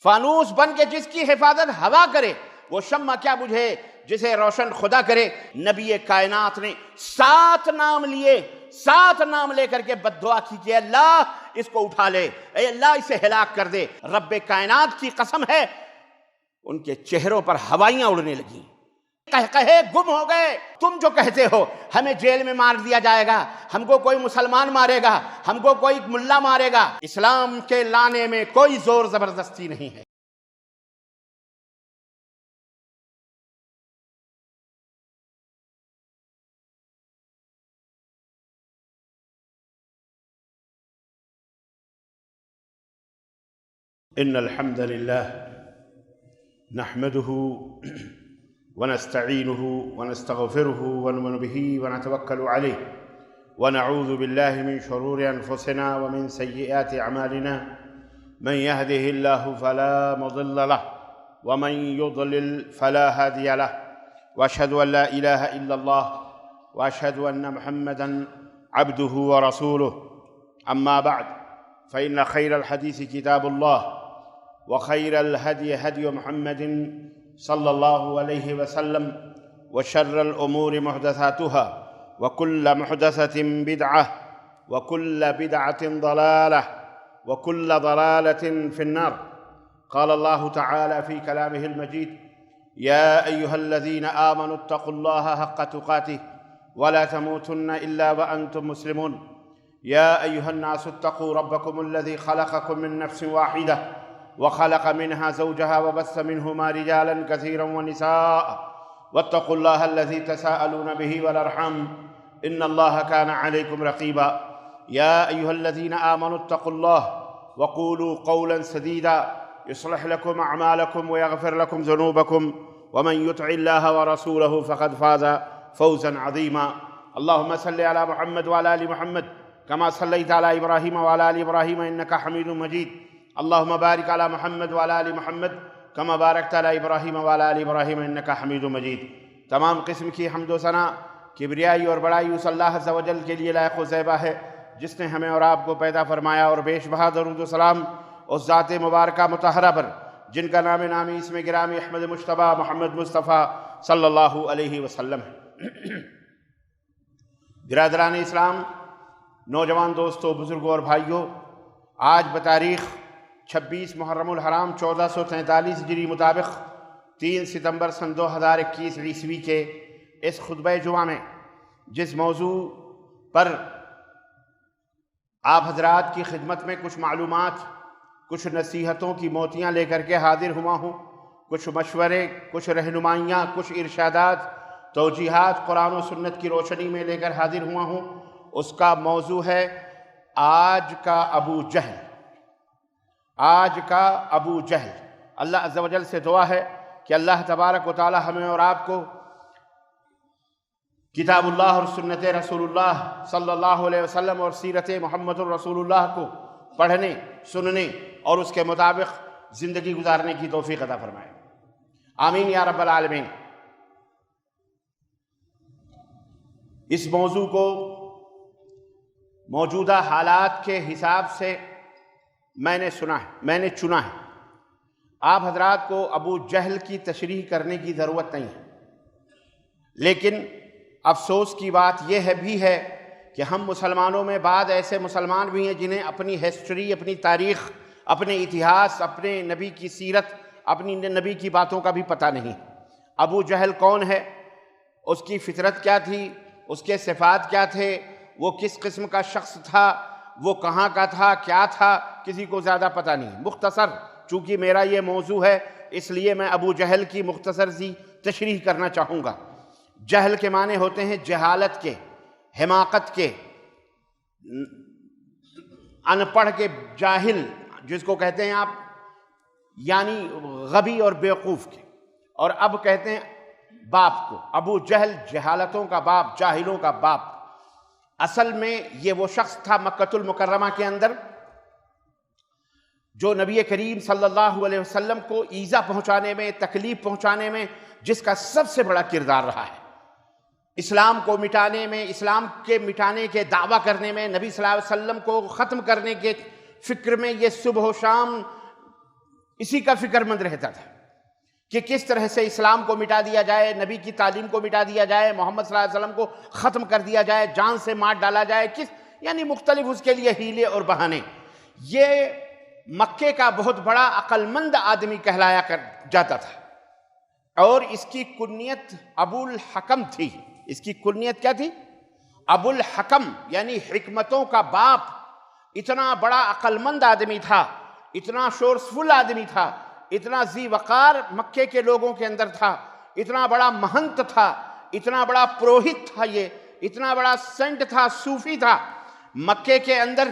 فانوس بن کے جس کی حفاظت ہوا کرے وہ شمع کیا بجھے جسے روشن خدا کرے۔ نبی کائنات نے 7 نام لیے، 7 نام لے کر کے بد دعا کی کہ اللہ اس کو اٹھا لے، اے اللہ اسے ہلاک کر دے۔ رب کائنات کی قسم ہے ان کے چہروں پر ہوائیاں اڑنے لگیں، کہے گم ہو گئے۔ تم جو کہتے ہو ہمیں جیل میں مار دیا جائے گا، ہم کو کوئی مسلمان مارے گا، ہم کو کوئی ملا مارے گا، اسلام کے لانے میں کوئی زور زبردستی نہیں ہے۔ ان الحمد لله نحمده ونستعينه ونستغفره ونؤمن به ونتوكل عليه ونعوذ بالله من شرور انفسنا ومن سيئات اعمالنا، من يهده الله فلا مضل له ومن يضلل فلا هادي له، واشهد ان لا اله الا الله واشهد ان محمدا عبده ورسوله، اما بعد فان خير الحديث كتاب الله، وخير الهدي هدي محمد صلى الله عليه وسلم، وشر الأمور محدثاتها، وكل محدثة بدعة، وكل بدعة ضلالة، وكل ضلالة في النار۔ قال الله تعالى في كلامه المجيد: يا أيها الذين آمنوا اتقوا الله حق تقاته ولا تموتن إلا وأنتم مسلمون۔ يا أيها الناس اتقوا ربكم الذي خلقكم من نفس واحدة وخلق منها زوجها وبث منهما رجالا كثيرا ونساء، واتقوا الله الذي تساءلون به والأرحام إن الله كان عليكم رقيبا۔ يا أيها الذين آمنوا اتقوا الله وقولوا قولا سديدا يصلح لكم أعمالكم ويغفر لكم ذنوبكم، ومن يطع الله ورسوله فقد فاز فوزا عظيما۔ اللهم صل على محمد وعلى آل محمد كما صليت على إبراهيم وعلى آل إبراهيم إنك حميد مجيد۔ اللهم بارك على محمد وعلى آل محمد كما باركت على إبراهيم وعلى آل إبراهيم إنك حميد مجيد۔ تمام قسم کی حمد و ثنا، کبریائی اور بڑائی اس اللہ عز و جل کے لیے لائق و زیبا ہے جس نے ہمیں اور آپ کو پیدا فرمایا، اور بیش بہا درود و سلام اس ذات مبارکہ مطہرہ پر جن کا نام نامی اسم گرامی احمد مجتبیٰ محمد مصطفیٰ صلی اللہ علیہ وسلم ہے۔ برادران اسلام، نوجوان دوستو، بزرگوں اور بھائیوں، آج بتاریخ 26 محرم الحرام 1443 ہجری مطابق 3 ستمبر سن 2021 عیسوی کے اس خطبہ جمعہ میں جس موضوع پر آپ حضرات کی خدمت میں کچھ معلومات، کچھ نصیحتوں کی موتیاں لے کر کے حاضر ہوا ہوں، کچھ مشورے، کچھ رہنمائیاں، کچھ ارشادات، توجیہات قرآن و سنت کی روشنی میں لے کر حاضر ہوا ہوں، اس کا موضوع ہے آج کا ابو جہل۔ آج کا ابو جہل۔ اللہ عز و جل سے دعا ہے کہ اللہ تبارک و تعالی ہمیں اور آپ کو کتاب اللہ اور سنت رسول اللہ صلی اللہ علیہ وسلم اور سیرت محمد الرسول اللہ کو پڑھنے، سننے اور اس کے مطابق زندگی گزارنے کی توفیق عطا فرمائے، آمین یا رب العالمین۔ اس موضوع کو موجودہ حالات کے حساب سے میں نے چنا ہے۔ آپ حضرات کو ابو جہل کی تشریح کرنے کی ضرورت نہیں ہے، لیکن افسوس کی بات یہ بھی ہے کہ ہم مسلمانوں میں بعض ایسے مسلمان بھی ہیں جنہیں اپنی ہسٹری، اپنی تاریخ، اپنے اتہاس، اپنے نبی کی سیرت، اپنی نبی کی باتوں کا بھی پتہ نہیں۔ ابو جہل کون ہے؟ اس کی فطرت کیا تھی؟ اس کے صفات کیا تھے؟ وہ کس قسم کا شخص تھا؟ وہ کہاں کا تھا؟ کیا تھا؟ کسی کو زیادہ پتہ نہیں۔ مختصر، چونکہ میرا یہ موضوع ہے اس لیے میں ابو جہل کی مختصر سی تشریح کرنا چاہوں گا۔ جہل کے معنی ہوتے ہیں جہالت کے، حماقت کے، ان پڑھ کے جاہل جس کو کہتے ہیں آپ، یعنی غبی اور بیوقوف کے۔ اور اب کہتے ہیں باپ کو۔ ابو جہل جہالتوں کا باپ، جاہلوں کا باپ۔ اصل میں یہ وہ شخص تھا مکہ المکرمہ کے اندر جو نبی کریم صلی اللہ علیہ وسلم کو ایذا پہنچانے میں، تکلیف پہنچانے میں جس کا سب سے بڑا کردار رہا ہے۔ اسلام کو مٹانے میں، اسلام کے مٹانے کے دعویٰ کرنے میں، نبی صلی اللہ علیہ وسلم کو ختم کرنے کے فکر میں یہ صبح و شام اسی کا فکر مند رہتا تھا کہ کس طرح سے اسلام کو مٹا دیا جائے، نبی کی تعلیم کو مٹا دیا جائے، محمد صلی اللہ علیہ وسلم کو ختم کر دیا جائے، جان سے مار ڈالا جائے، یعنی مختلف اس کے لیے ہیلے اور بہانے۔ یہ مکے کا بہت بڑا عقل مند آدمی کہلایا کر جاتا تھا، اور اس کی کنیت ابو الحکم تھی۔ اس کی کنیت کیا تھی؟ ابو الحکم، یعنی حکمتوں کا باپ۔ اتنا بڑا عقل مند آدمی تھا، اتنا شورسفل آدمی تھا، اتنا ذی وقار مکے کے لوگوں کے اندر تھا، اتنا بڑا مہنت تھا، اتنا بڑا پروہت تھا، یہ اتنا بڑا سنٹ تھا، صوفی تھا۔ مکے کے اندر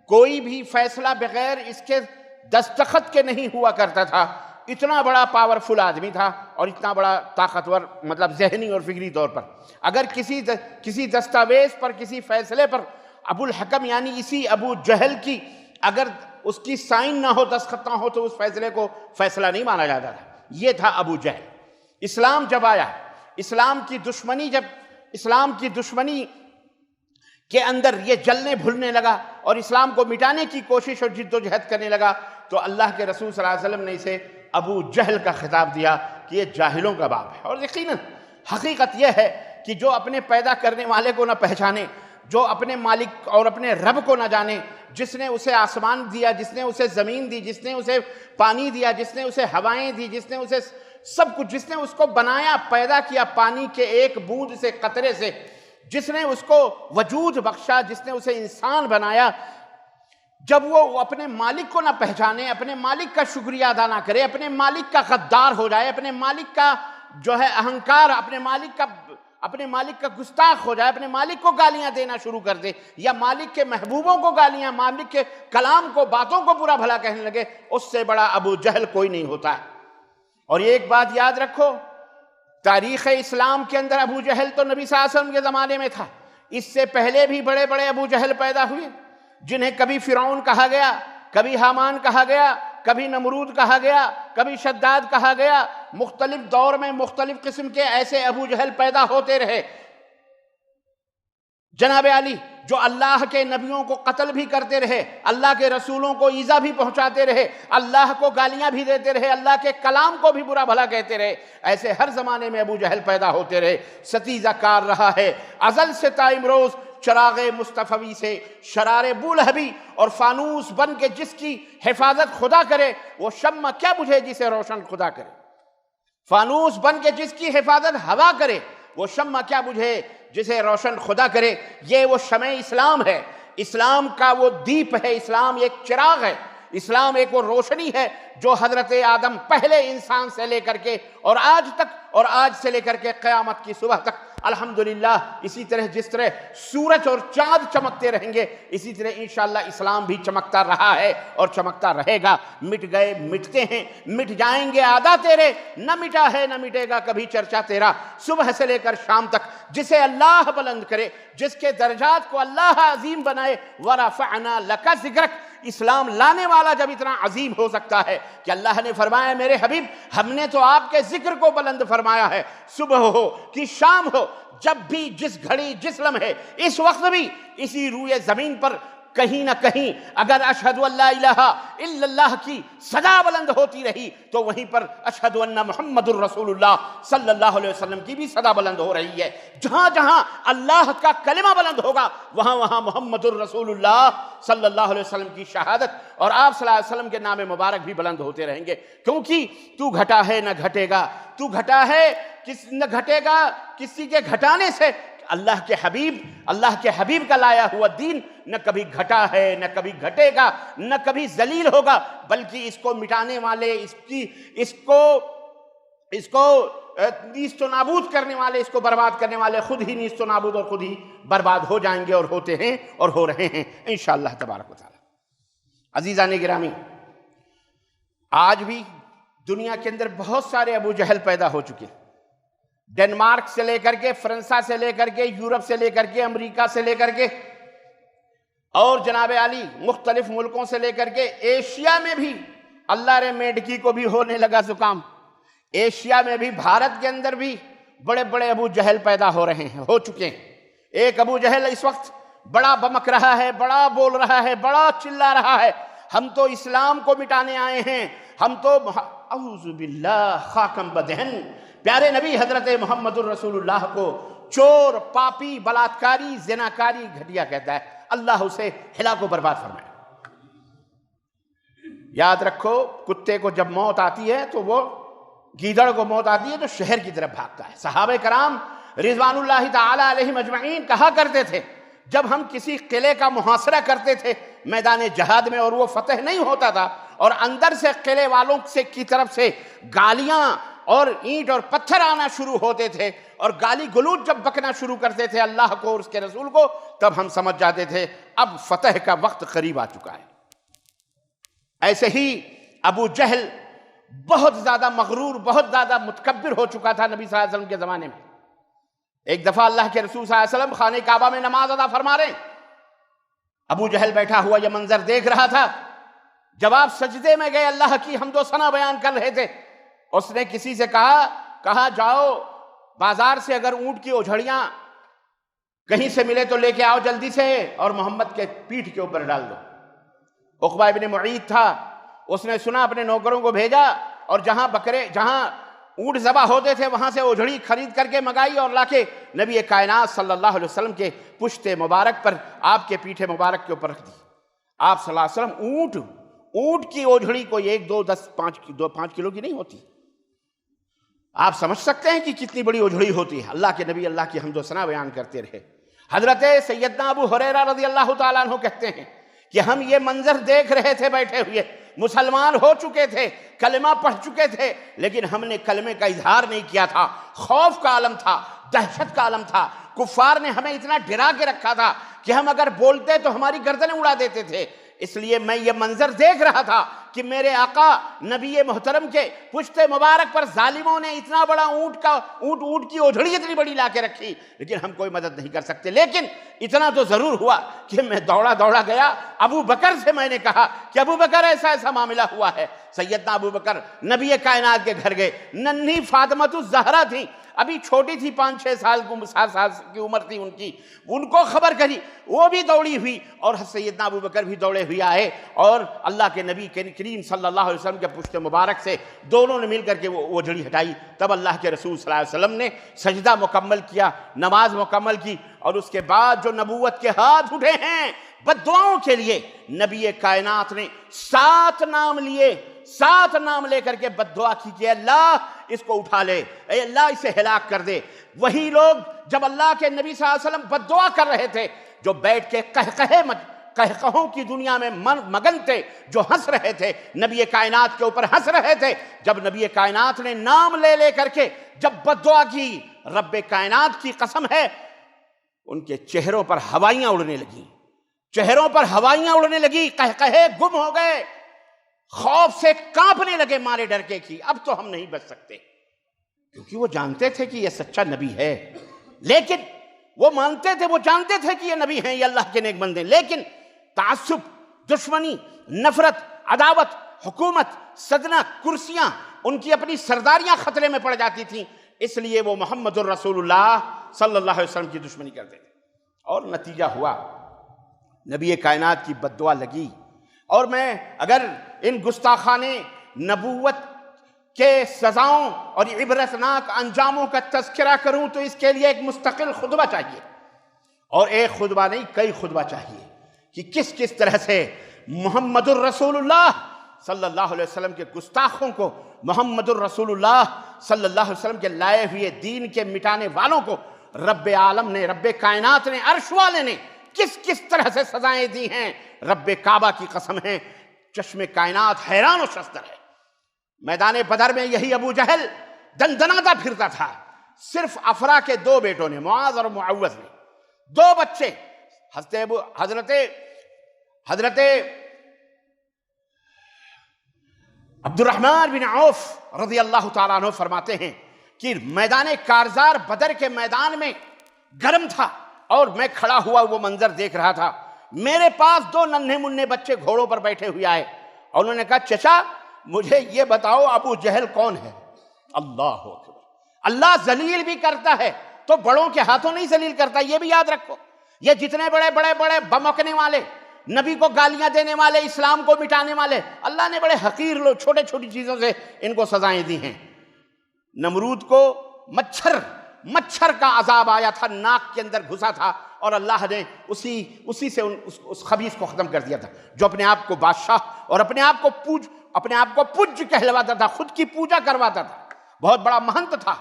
کوئی بھی فیصلہ بغیر اس کے دستخط کے نہیں ہوا کرتا تھا۔ اتنا بڑا پاورفل آدمی تھا اور اتنا بڑا طاقتور، مطلب ذہنی اور فکری طور پر۔ اگر کسی دستاویز پر، کسی فیصلے پر ابو الحکم یعنی اسی ابو جہل کی اگر اس کی سائن نہ ہو، دستخط نہ ہو، تو اس فیصلے کو فیصلہ نہیں مانا جاتا تھا۔ یہ تھا ابو جہل۔ اسلام جب آیا، اسلام کی دشمنی کے اندر یہ جلنے بھولنے لگا اور اسلام کو مٹانے کی کوشش اور جد و جہد کرنے لگا، تو اللہ کے رسول صلی اللہ علیہ وسلم نے اسے ابو جہل کا خطاب دیا کہ یہ جاہلوں کا باپ ہے۔ اور یقیناً حقیقت یہ ہے کہ جو اپنے پیدا کرنے والے کو نہ پہچانے، جو اپنے مالک اور اپنے رب کو نہ جانے، جس نے اسے آسمان دیا، جس نے اسے زمین دی، جس نے اسے پانی دیا، جس نے اسے ہوائیں دی، جس نے اسے سب کچھ، جس نے اس کو بنایا، پیدا کیا پانی کے ایک بوند سے، قطرے سے، جس نے اس کو وجود بخشا، جس نے اسے انسان بنایا، جب وہ اپنے مالک کو نہ پہچانے، اپنے مالک کا شکریہ ادا نہ کرے، اپنے مالک کا غدار ہو جائے، اپنے مالک کا جو ہے اہنکار، اپنے مالک کا گستاخ ہو جائے، اپنے مالک کو گالیاں دینا شروع کر دے، یا مالک کے محبوبوں کو گالیاں، مالک کے کلام کو، باتوں کو برا بھلا کہنے لگے، اس سے بڑا ابو جہل کوئی نہیں ہوتا ہے۔ اور ایک بات یاد رکھو، تاریخ اسلام کے اندر ابو جہل تو نبی صلی اللہ علیہ وسلم کے زمانے میں تھا، اس سے پہلے بھی بڑے بڑے ابو جہل پیدا ہوئے، جنہیں کبھی فرعون کہا گیا، کبھی حامان کہا گیا، کبھی نمرود کہا گیا، کبھی شداد کہا گیا۔ مختلف دور میں مختلف قسم کے ایسے ابو جہل پیدا ہوتے رہے۔ جناب علی جو اللہ کے نبیوں کو قتل بھی کرتے رہے، اللہ کے رسولوں کو ایذا بھی پہنچاتے رہے، اللہ کو گالیاں بھی دیتے رہے، اللہ کے کلام کو بھی برا بھلا کہتے رہے، ایسے ہر زمانے میں ابو جہل پیدا ہوتے رہے۔ ستیزہ کار رہا ہے ازل سے تا امروز، چراغ مصطفی سے شرار بولہبی، اور فانوس بن کے جس کی حفاظت خدا کرے، وہ شمع کیا بجھے جسے روشن خدا کرے۔ فانوس بن کے جس کی حفاظت ہوا کرے، وہ شمع کیا بجھے جسے روشن خدا کرے۔ یہ وہ شمع اسلام ہے، اسلام کا وہ دیپ ہے، اسلام ایک چراغ ہے، اسلام ایک وہ روشنی ہے جو حضرت آدم پہلے انسان سے لے کر کے اور آج تک، اور آج سے لے کر کے قیامت کی صبح تک الحمدللہ اسی طرح جس طرح سورج اور چاند چمکتے رہیں گے، اسی طرح انشاءاللہ اسلام بھی چمکتا رہا ہے اور چمکتا رہے گا۔ مٹ گئے مٹتے ہیں، مٹ جائیں گے عادا تیرے، نہ مٹا ہے نہ مٹے گا کبھی چرچا تیرا۔ صبح سے لے کر شام تک جسے اللہ بلند کرے، جس کے درجات کو اللہ عظیم بنائے، وَرَفَعْنَا لَكَ ذِكْرَكَ۔ اسلام لانے والا جب اتنا عظیم ہو سکتا ہے کہ اللہ نے فرمایا میرے حبیب ہم نے تو آپ کے ذکر کو بلند فرمایا ہے، صبح ہو کہ شام ہو، جب بھی، جس گھڑی، جس لمحے، اس وقت بھی اسی روئے زمین پر کہیں نہ کہیں اگر اشہد ان لا الہ الا اللہ کی صدا بلند ہوتی رہی تو وہیں پر اشہد ان محمد الرسول اللہ صلی اللہ علیہ وسلم کی بھی صدا بلند ہو رہی ہے۔ جہاں جہاں اللہ کا کلمہ بلند ہوگا وہاں وہاں محمد الرسول اللہ صلی اللہ علیہ وسلم کی شہادت اور آپ صلی اللہ علیہ وسلم کے نام مبارک بھی بلند ہوتے رہیں گے، کیونکہ تو گھٹا ہے نہ گھٹے گا، تو گھٹا ہے نہ گھٹے گا کسی کے گھٹانے سے۔ اللہ کے حبیب کا لایا ہوا دین نہ کبھی گھٹا ہے نہ کبھی گھٹے گا نہ کبھی ذلیل ہوگا، بلکہ اس کو مٹانے والے، اس کو نیست و نابود کرنے والے، اس کو برباد کرنے والے خود ہی نیست و نابود اور خود ہی برباد ہو جائیں گے، اور ہوتے ہیں اور ہو رہے ہیں انشاءاللہ تبارک و تعالی۔ عزیزان گرامی، آج بھی دنیا کے اندر بہت سارے ابو جہل پیدا ہو چکے ہیں، ڈنمارک سے لے کر کے، فرانس سے لے کر کے، یورپ سے لے کر کے، امریکہ سے لے کر کے، اور جناب علی مختلف ملکوں سے لے کر کے ایشیا میں بھی اللہ رے میڈکی کو بھی ہونے لگا زکام، ایشیا میں بھی، بھارت کے اندر بھی بڑے بڑے ابو جہل پیدا ہو رہے ہیں، ہو چکے ہیں۔ ایک ابو جہل اس وقت بڑا بمک رہا ہے، بڑا بول رہا ہے، بڑا چلا رہا ہے، ہم تو اسلام کو مٹانے آئے ہیں، ہم تو اعوذ باللہ خاکم بدہن پیارے نبی حضرت محمد الرسول اللہ کو چور، پاپی، بلاتکاری، زناکاری، گھٹیا کہتا ہے، اللہ اسے ہلاک و برباد فرمائے۔ یاد رکھو، کتے کو جب موت آتی ہے تو وہ گیدڑ کو موت آتی ہے تو شہر کی طرف بھاگتا ہے۔ صحابہ کرام رضوان اللہ تعالی علیہم اجمعین کہا کرتے تھے، جب ہم کسی قلعے کا محاصرہ کرتے تھے میدان جہاد میں اور وہ فتح نہیں ہوتا تھا اور اندر سے قلعے والوں کی طرف سے گالیاں اور اینٹ اور پتھر آنا شروع ہوتے تھے اور گالی گلوچ جب بکنا شروع کرتے تھے اللہ کو اور اس کے رسول کو، تب ہم سمجھ جاتے تھے اب فتح کا وقت قریب آ چکا ہے۔ ایسے ہی ابو جہل بہت زیادہ مغرور، بہت زیادہ متکبر ہو چکا تھا نبی صلی اللہ علیہ وسلم کے زمانے میں۔ ایک دفعہ اللہ کے رسول صلی اللہ علیہ وسلم خانہ کعبہ میں نماز ادا فرما رہے ہیں، ابو جہل بیٹھا ہوا یہ منظر دیکھ رہا تھا۔ جب آپ سجدے میں گئے اللہ کی حمد و ثنا بیان کر رہے تھے، اس نے کسی سے کہا جاؤ بازار سے اگر اونٹ کی اوجھڑیاں کہیں سے ملے تو لے کے آؤ جلدی سے اور محمد کے پیٹھ کے اوپر ڈال دو۔ عقبہ ابن معیط تھا، اس نے سنا، اپنے نوکروں کو بھیجا اور جہاں اونٹ ذبح ہوتے تھے وہاں سے اوجھڑی خرید کر کے منگائی اور لا کے نبی کائنات صلی اللہ علیہ وسلم کے پشت مبارک پر، آپ کے پیٹھے مبارک کے اوپر رکھ دی۔ آپ صلی اللہ علیہ وسلم اونٹ کی اوجھڑی کوئی 1 2 10 5 کلو کی نہیں ہوتی، آپ سمجھ سکتے ہیں کہ کتنی بڑی اوجھڑی ہوتی ہے۔ اللہ کے نبی اللہ کی حمد و ثنا بیان کرتے رہے۔ حضرت سیدنا ابو ہریرہ رضی اللہ تعالیٰ عنہ کہتے ہیں کہ ہم یہ منظر دیکھ رہے تھے بیٹھے ہوئے، مسلمان ہو چکے تھے، کلمہ پڑھ چکے تھے، لیکن ہم نے کلمے کا اظہار نہیں کیا تھا۔ خوف کا عالم تھا، دہشت کا عالم تھا، کفار نے ہمیں اتنا ڈرا کے رکھا تھا کہ ہم اگر بولتے تو ہماری گردنیں اڑا دیتے تھے۔ اس لیے میں یہ منظر دیکھ رہا تھا کہ میرے آقا نبی محترم کے پشت مبارک پر ظالموں نے اتنا بڑا اونٹ کی اوجھڑی اتنی بڑی لا کے رکھی، لیکن ہم کوئی مدد نہیں کر سکتے۔ لیکن اتنا تو ضرور ہوا کہ میں دوڑا گیا، ابو بکر سے میں نے کہا کہ ابو بکر ایسا معاملہ ہوا ہے۔ سیدنا ابو بکر نبی کائنات کے گھر گئے، ننھی فاطمۃ الزہرا تھی، ابھی چھوٹی تھی، 5-6 سال کی عمر تھی ان کی، ان کو خبر کری، وہ بھی دوڑی ہوئی اور سیدنا ابو بکر بھی دوڑے ہوئے آئے اور اللہ کے نبی کریم صلی اللہ علیہ وسلم کے پشت مبارک سے دونوں نے مل کر کے وہ اوجھڑی ہٹائی۔ تب اللہ کے رسول صلی اللہ علیہ وسلم نے سجدہ مکمل کیا، نماز مکمل کی، اور اس کے بعد جو نبوت کے ہاتھ اٹھے ہیں بد دعاؤں کے لیے، نبی کائنات نے 7 نام لیے، 7 نام لے کر کے بد دعا کی کہ اللہ اس کو اٹھا لے، اے اللہ اسے ہلاک کر دے۔ وہی لوگ جب اللہ کے نبی صلی اللہ علیہ وسلم بد دعا کر رہے تھے، جو بیٹھ کے قہقہوں کی دنیا میں مگن تھے، جو ہنس رہے تھے، نبی کائنات کے اوپر ہنس رہے تھے، جب نبی کائنات نے نام لے کر کے جب بد دعا کی، رب کائنات کی قسم ہے ان کے چہروں پر ہوائیاں اڑنے لگیں، چہروں پر ہوائیاں اڑنے لگی، قہقہے گم ہو گئے، خوف سے کانپنے لگے مارے ڈر کے کہ اب تو ہم نہیں بچ سکتے، کیونکہ وہ جانتے تھے کہ یہ سچا نبی ہے۔ لیکن وہ مانتے تھے، وہ جانتے تھے کہ یہ نبی ہیں، یہ اللہ کے نیک بندے، لیکن تعصب، دشمنی، نفرت، عداوت، حکومت، صدنہ، کرسیاں، ان کی اپنی سرداریاں خطرے میں پڑ جاتی تھیں، اس لیے وہ محمد الرسول اللہ صلی اللہ علیہ وسلم کی دشمنی کرتے تھے۔ اور نتیجہ ہوا نبی کائنات کی بد دعا لگی۔ اور میں اگر ان گستاخانے نبوت کے سزاؤں اور عبرتناک انجاموں کا تذکرہ کروں تو اس کے لیے ایک مستقل خطبہ چاہیے، اور ایک خطبہ نہیں، کئی خطبہ چاہیے کہ کس طرح سے محمد الرسول اللہ صلی اللہ علیہ وسلم کے گستاخوں کو، محمد الرسول اللہ صلی اللہ علیہ وسلم کے لائے ہوئے دین کے مٹانے والوں کو رب عالم نے، رب کائنات نے، عرش والے نے کس طرح سے سزائیں دی ہیں۔ رب کعبہ کی قسم ہے، چشم کائنات حیران و شستر ہے۔ میدان بدر میں یہی ابو جہل دندناتا پھرتا تھا، صرف افرا کے 2 بیٹوں نے، معاذ اور معوذ نے، 2 بچے، حضرت عبد الرحمن بن عوف رضی اللہ تعالیٰ عنہ فرماتے ہیں کہ میدان کارزار بدر کے میدان میں گرم تھا اور میں کھڑا ہوا وہ منظر دیکھ رہا تھا، میرے پاس 2 ننھے منھے بچے گھوڑوں پر بیٹھے ہوئے آئے اور انہوں نے کہا چچا مجھے یہ بتاؤ ابو جہل کون ہے؟ اللہ اکبر! اللہ ذلیل بھی کرتا ہے تو بڑوں کے ہاتھوں نہیں ذلیل کرتا، یہ بھی یاد رکھو۔ یہ جتنے بڑے بمکنے والے نبی کو گالیاں دینے والے، اسلام کو مٹانے والے، اللہ نے بڑے حقیر لوگ چھوٹے چھوٹی چیزوں سے ان کو سزائیں دی ہیں۔ نمرود کو مچھر کا عذاب آیا تھا، ناک کے اندر گھسا تھا، اور اللہ نے اسی سے اس خبیث کو ختم کر دیا تھا، جو اپنے آپ کو بادشاہ اور اپنے آپ کو پج کہلواتا تھا، خود کی پوجا کرواتا تھا۔ بہت بڑا مہنت تھا،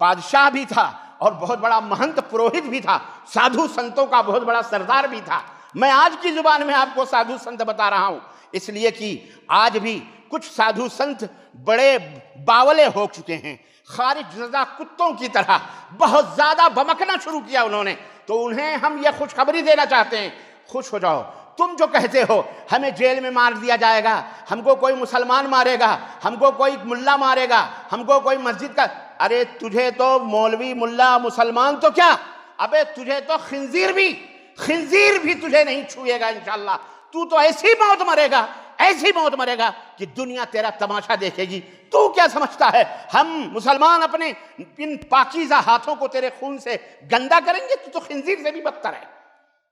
بادشاہ بھی تھا اور بہت بڑا مہنت پروہت بھی تھا، سادھو سنتوں کا بہت بڑا سردار بھی تھا۔ میں آج کی زبان میں آپ کو سادھو سنت بتا رہا ہوں، اس لیے کہ آج بھی کچھ سادھو سنت بڑے باولے ہو چکے ہیں، خارج زدہ کتوں کی طرح بہت زیادہ بمکنا شروع کیا انہوں نے، تو انہیں ہم یہ خوشخبری دینا چاہتے ہیں، خوش ہو جاؤ۔ تم جو کہتے ہو ہمیں جیل میں مار دیا جائے گا، ہم کو کوئی مسلمان مارے گا، ہم کو کوئی ملا مارے گا، ہم کو کوئی مسجد کا، ارے تجھے تو مولوی ملا مسلمان تو کیا، ابے تجھے تو خنزیر بھی تجھے نہیں چھوئے گا انشاءاللہ۔ تو ایسی موت مرے گا کہ دنیا تیرا تماشا دیکھے گی۔ تو کیا سمجھتا ہے ہم مسلمان اپنے ان پاکیزہ ہاتھوں کو تیرے خون سے گندا کریں گے؟ تو خنزیر سے بھی بدتر ہے،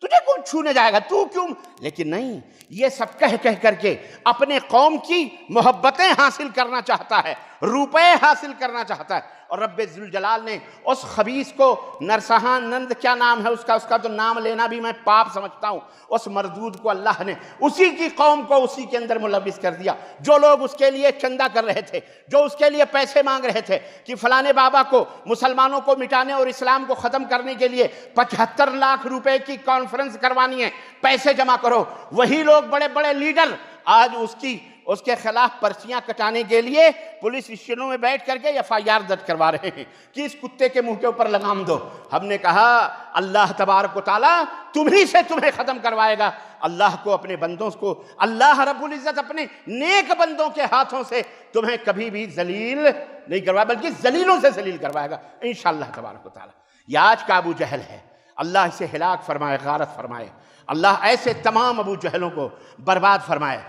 تجھے کون چھونے جائے گا، تو کیوں؟ لیکن نہیں، یہ سب کہہ کر کے اپنے قوم کی محبتیں حاصل کرنا چاہتا ہے، روپے حاصل کرنا چاہتا ہے۔ اور رب ذوالجلال نے اس خبیث کو نرسہان نند، کیا نام ہے اس کا تو نام لینا بھی میں پاپ سمجھتا ہوں، اس مردود کو اللہ نے اسی کی قوم کو اسی کے اندر ملوث کر دیا۔ جو لوگ اس کے لیے چندہ کر رہے تھے، جو اس کے لیے پیسے مانگ رہے تھے کہ فلانے بابا کو مسلمانوں کو مٹانے اور اسلام کو ختم کرنے کے لیے 75 لاکھ روپے کی کانفرنس کروانی ہے، پیسے جمع کرو، وہی لوگ بڑے بڑے لیڈر آج اس کے خلاف پرچیاں کٹانے کے لیے پولیس اسٹیشنوں میں بیٹھ کر کے FIR درج کروا رہے ہیں کہ اس کتے کے منہ کے اوپر لگام دو۔ ہم نے کہا اللہ تبارک و تعالیٰ تمہیں ختم کروائے گا۔ اللہ کو اپنے بندوں کو، اللہ رب العزت اپنے نیک بندوں کے ہاتھوں سے تمہیں کبھی بھی ذلیل نہیں کروائے، بلکہ ذلیلوں سے ذلیل کروائے گا انشاءاللہ تبارک و تعالیٰ۔ یہ آج کا ابو جہل ہے، اللہ اسے ہلاک فرمائے، غارت فرمائے، اللہ ایسے تمام ابو جہلوں کو برباد فرمائے۔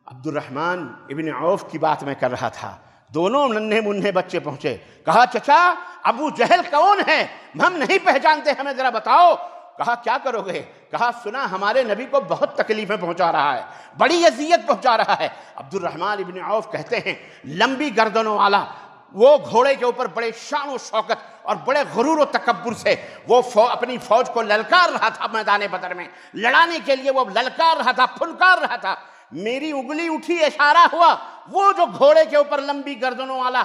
عبد الرحمن ابن عوف کی بات میں کر رہا تھا، دونوں ننھے منھے بچے پہنچے، کہا چچا ابو جہل کون ہے؟ ہم نہیں پہچانتے، ہمیں ذرا بتاؤ۔ کہا کیا کرو گے؟ کہا سنا ہمارے نبی کو بہت تکلیفیں پہنچا رہا ہے، بڑی اذیت پہنچا رہا ہے۔ عبد الرحمن ابن عوف کہتے ہیں لمبی گردنوں والا وہ گھوڑے کے اوپر بڑے شان و شوکت اور بڑے غرور و تکبر سے وہ اپنی فوج کو للکار رہا تھا، میدان بدر میں لڑانے کے لیے وہ للکار رہا تھا، پھنکار رہا تھا۔ میری انگلی اٹھی، اشارہ ہوا، وہ جو گھوڑے کے اوپر لمبی گردنوں والا،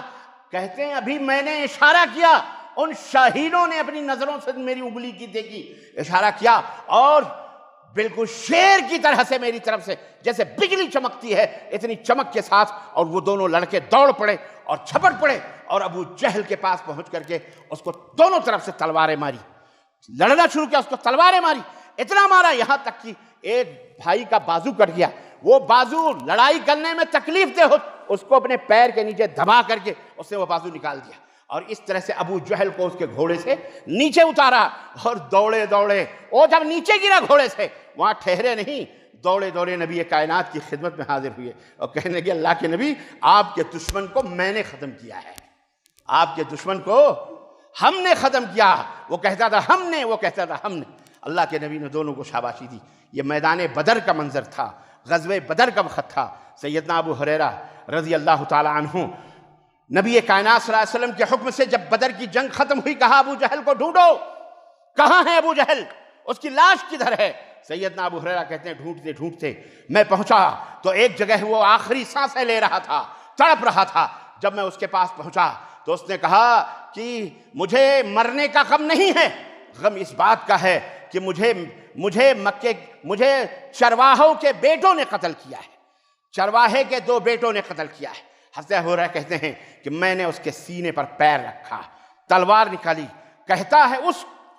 کہتے ہیں ابھی میں نے اشارہ کیا، ان شاہینوں نے اپنی نظروں سے میری انگلی کی دیکھی، اشارہ کیا، اور بالکل شیر کی طرح سے میری طرف سے جیسے بجلی چمکتی ہے اتنی چمک کے ساتھ، اور وہ دونوں لڑکے دوڑ پڑے اور چھپٹ پڑے اور ابو جہل کے پاس پہنچ کر کے اس کو دونوں طرف سے تلواریں ماری، لڑنا شروع کیا، اس کو تلواریں ماری، اتنا مارا یہاں تک کہ ایک بھائی کا بازو کٹ گیا۔ وہ بازو لڑائی کرنے میں تکلیف دہ ہو، اس کو اپنے پیر کے نیچے دبا کر کے اس نے وہ بازو نکال دیا، اور اس طرح سے ابو جہل کو اس کے گھوڑے سے نیچے اتارا، اور دوڑے وہ جب نیچے گرا گھوڑے سے وہاں ٹھہرے نہیں، دوڑے نبی کائنات کی خدمت میں حاضر ہوئے اور کہنے لگے اللہ کے نبی آپ کے دشمن کو میں نے ختم کیا ہے، آپ کے دشمن کو ہم نے ختم کیا۔ وہ کہتا تھا ہم نے، وہ کہتا تھا ہم نے۔ اللہ کے نبی نے دونوں کو شاباشی دی۔ یہ میدان بدر کا منظر تھا، غزوہ بدر کا وقت تھا۔ سیدنا ابو ہریرہ رضی اللہ تعالی عنہ نبی کائنات صلی اللہ علیہ وسلم کے حکم سے جب بدر کی جنگ ختم ہوئی، کہا ابو جہل کو ڈھونڈو، کہاں ہے ابو جہل، اس کی لاش کدھر ہے؟ سیدنا ابو ہریرہ کہتے ہیں ڈھونڈتے میں پہنچا تو ایک جگہ وہ آخری سانسیں لے رہا تھا، تڑپ رہا تھا۔ جب میں اس کے پاس پہنچا تو اس نے کہا کہ مجھے مرنے کا غم نہیں ہے، غم اس بات کا ہے کہ مجھے چرواہوں کے بیٹوں نے قتل کیا ہے، چرواہے کے 2 بیٹوں نے قتل کیا ہے۔ حضرت ابو ہریرہ کہتے ہیں کہ میں نے اس کے سینے پر پیر رکھا، تلوار نکالی، کہتا ہے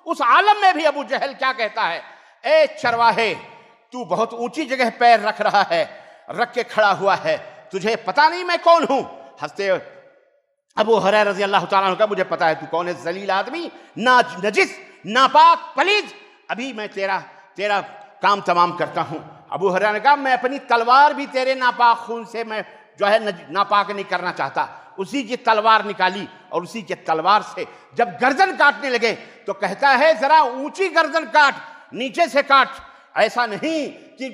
اس عالم میں بھی ابو جہل کیا کہتا ہے، اے چرواہے تو بہت اونچی جگہ پیر رکھ رہا ہے، رکھ کے کھڑا ہوا ہے، تجھے پتا نہیں میں کون ہوں؟ حضرت ابو ہریرہ رضی اللہ تعالیٰ عنہ کا مجھے پتا ہے تو کون ہے، ذلیل آدمی، نجس، ناپاک، پلید، ابھی میں تیرا کام تمام کرتا ہوں۔ ابو ہریرہ نے کہا میں اپنی تلوار بھی تیرے ناپاک خون سے میں جو ہے ناپاک نہیں کرنا چاہتا۔ اسی کی تلوار نکالی اور اسی کے تلوار سے جب گردن کاٹنے لگے تو کہتا ہے ذرا اونچی گردن کاٹ، نیچے سے کاٹ، ایسا نہیں کہ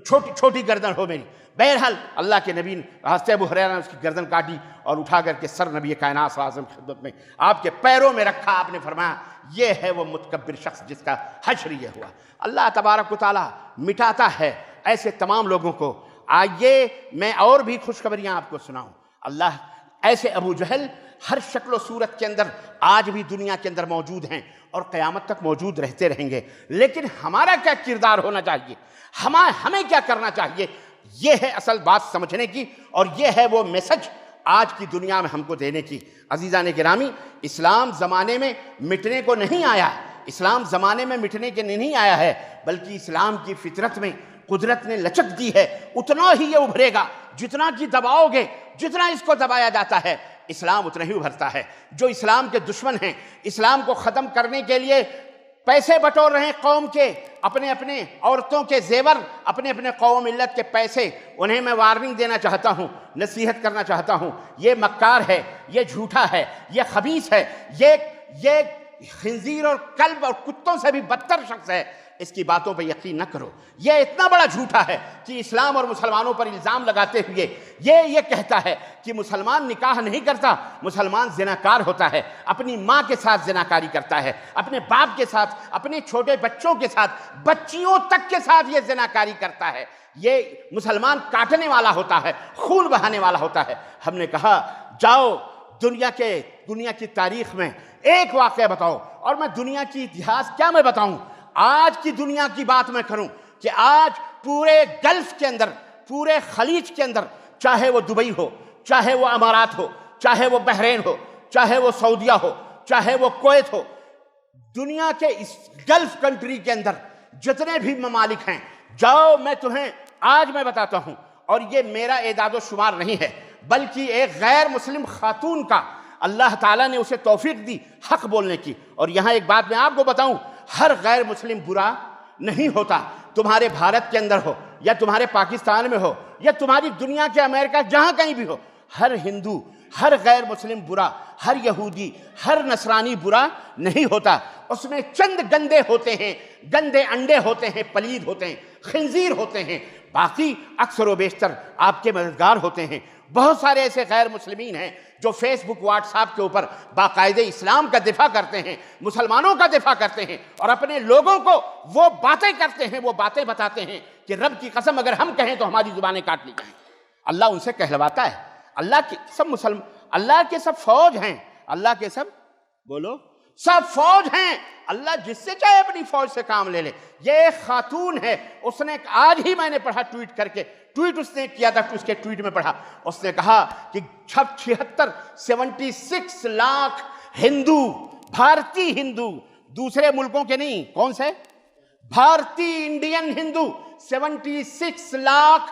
چھوٹی چھوٹی گردن ہو میری. بہرحال اللہ کے نبی نے حضرت ابو ہریرہ نے اس کی گردن کاٹی اور اٹھا کر کے سر نبی کائنات صلی اللہ علیہ وسلم کی خدمت میں آپ کے پیروں میں رکھا. آپ نے فرمایا یہ ہے وہ متکبر شخص جس کا حشر یہ ہوا. اللہ تبارک و تعالیٰ مٹاتا ہے ایسے تمام لوگوں کو. آئیے میں اور بھی خوشخبریاں آپ کو سناؤں. اللہ ایسے ابو جہل ہر شکل و صورت کے اندر آج بھی دنیا کے اندر موجود ہیں اور قیامت تک موجود رہتے رہیں گے. لیکن ہمارا کیا کردار ہونا چاہیے, ہمیں کیا کرنا چاہیے, یہ ہے اصل بات سمجھنے کی, اور یہ ہے وہ میسج آج کی دنیا میں ہم کو دینے کی. عزیزان گرامی, اسلام زمانے میں مٹنے کو نہیں آیا, اسلام زمانے میں مٹنے کے نہیں آیا ہے, بلکہ اسلام کی فطرت میں قدرت نے لچک دی ہے. اتنا ہی یہ ابھرے گا جتنا کہ دباؤ گے, جتنا اس کو دبایا جاتا ہے اسلام اتنا ہی ابھرتا ہے. جو اسلام کے دشمن ہیں, اسلام کو ختم کرنے کے لیے پیسے بٹور رہے ہیں قوم کے, اپنے اپنے عورتوں کے زیور, اپنے اپنے قوم ملت کے پیسے, انہیں میں وارننگ دینا چاہتا ہوں, نصیحت کرنا چاہتا ہوں. یہ مکار ہے, یہ جھوٹا ہے, یہ خبیث ہے, یہ خنزیر اور کلب اور کتوں سے بھی بدتر شخص ہے. اس کی باتوں پہ یقین نہ کرو. یہ اتنا بڑا جھوٹا ہے کہ اسلام اور مسلمانوں پر الزام لگاتے ہوئے یہ کہتا ہے کہ مسلمان نکاح نہیں کرتا, مسلمان زناکار ہوتا ہے, اپنی ماں کے ساتھ زناکاری کرتا ہے, اپنے باپ کے ساتھ, اپنے چھوٹے بچوں کے ساتھ, بچیوں تک کے ساتھ یہ زناکاری کرتا ہے. یہ مسلمان کاٹنے والا ہوتا ہے, خون بہانے والا ہوتا ہے. ہم نے کہا جاؤ دنیا کی تاریخ میں ایک واقعہ بتاؤ, اور میں دنیا کی اتہاس کیا میں بتاؤں, آج کی دنیا کی بات میں کروں کہ آج پورے گلف کے اندر, پورے خلیج کے اندر, چاہے وہ دبئی ہو, چاہے وہ امارات ہو, چاہے وہ بحرین ہو, چاہے وہ سعودیہ ہو, چاہے وہ کویت ہو, دنیا کے اس گلف کنٹری کے اندر جتنے بھی ممالک ہیں, جاؤ میں تمہیں آج میں بتاتا ہوں. اور یہ میرا اعداد و شمار نہیں ہے, بلکہ ایک غیر مسلم خاتون کا اللہ تعالیٰ نے اسے توفیق دی حق بولنے کی. اور یہاں ایک بات میں آپ کو بتاؤں, ہر غیر مسلم برا نہیں ہوتا. تمہارے بھارت کے اندر ہو, یا تمہارے پاکستان میں ہو, یا تمہاری دنیا کے امریکہ جہاں کہیں بھی ہو, ہر ہندو, ہر غیر مسلم برا, ہر یہودی, ہر نصرانی برا نہیں ہوتا. اس میں چند گندے ہوتے ہیں, گندے انڈے ہوتے ہیں, پلید ہوتے ہیں, خنزیر ہوتے ہیں, باقی اکثر و بیشتر آپ کے مددگار ہوتے ہیں. بہت سارے ایسے غیر مسلمین ہیں جو فیس بک, واٹس ایپ کے اوپر باقاعدہ اسلام کا دفاع کرتے ہیں, مسلمانوں کا دفاع کرتے ہیں, اور اپنے لوگوں کو وہ باتیں کرتے ہیں, وہ باتیں بتاتے ہیں کہ رب کی قسم اگر ہم کہیں تو ہماری زبانیں کاٹ لی جائیں. اللہ ان سے کہلواتا ہے. اللہ کے سب فوج ہیں, اللہ کے سب بولو سب فوج ہیں. اللہ جس سے چاہے اپنی فوج سے کام لے لے. یہ ایک خاتون ہے, اس نے آج ہی میں نے پڑھا ٹویٹ کر کے, ٹویٹ اس نے کیا تھا, اس کے ٹویٹ میں پڑھا, اس نے کہا کہ 76 لاکھ ہندو, بھارتی ہندو, دوسرے ملکوں کے نہیں, کون سے, بھارتی انڈین ہندو 76 لاکھ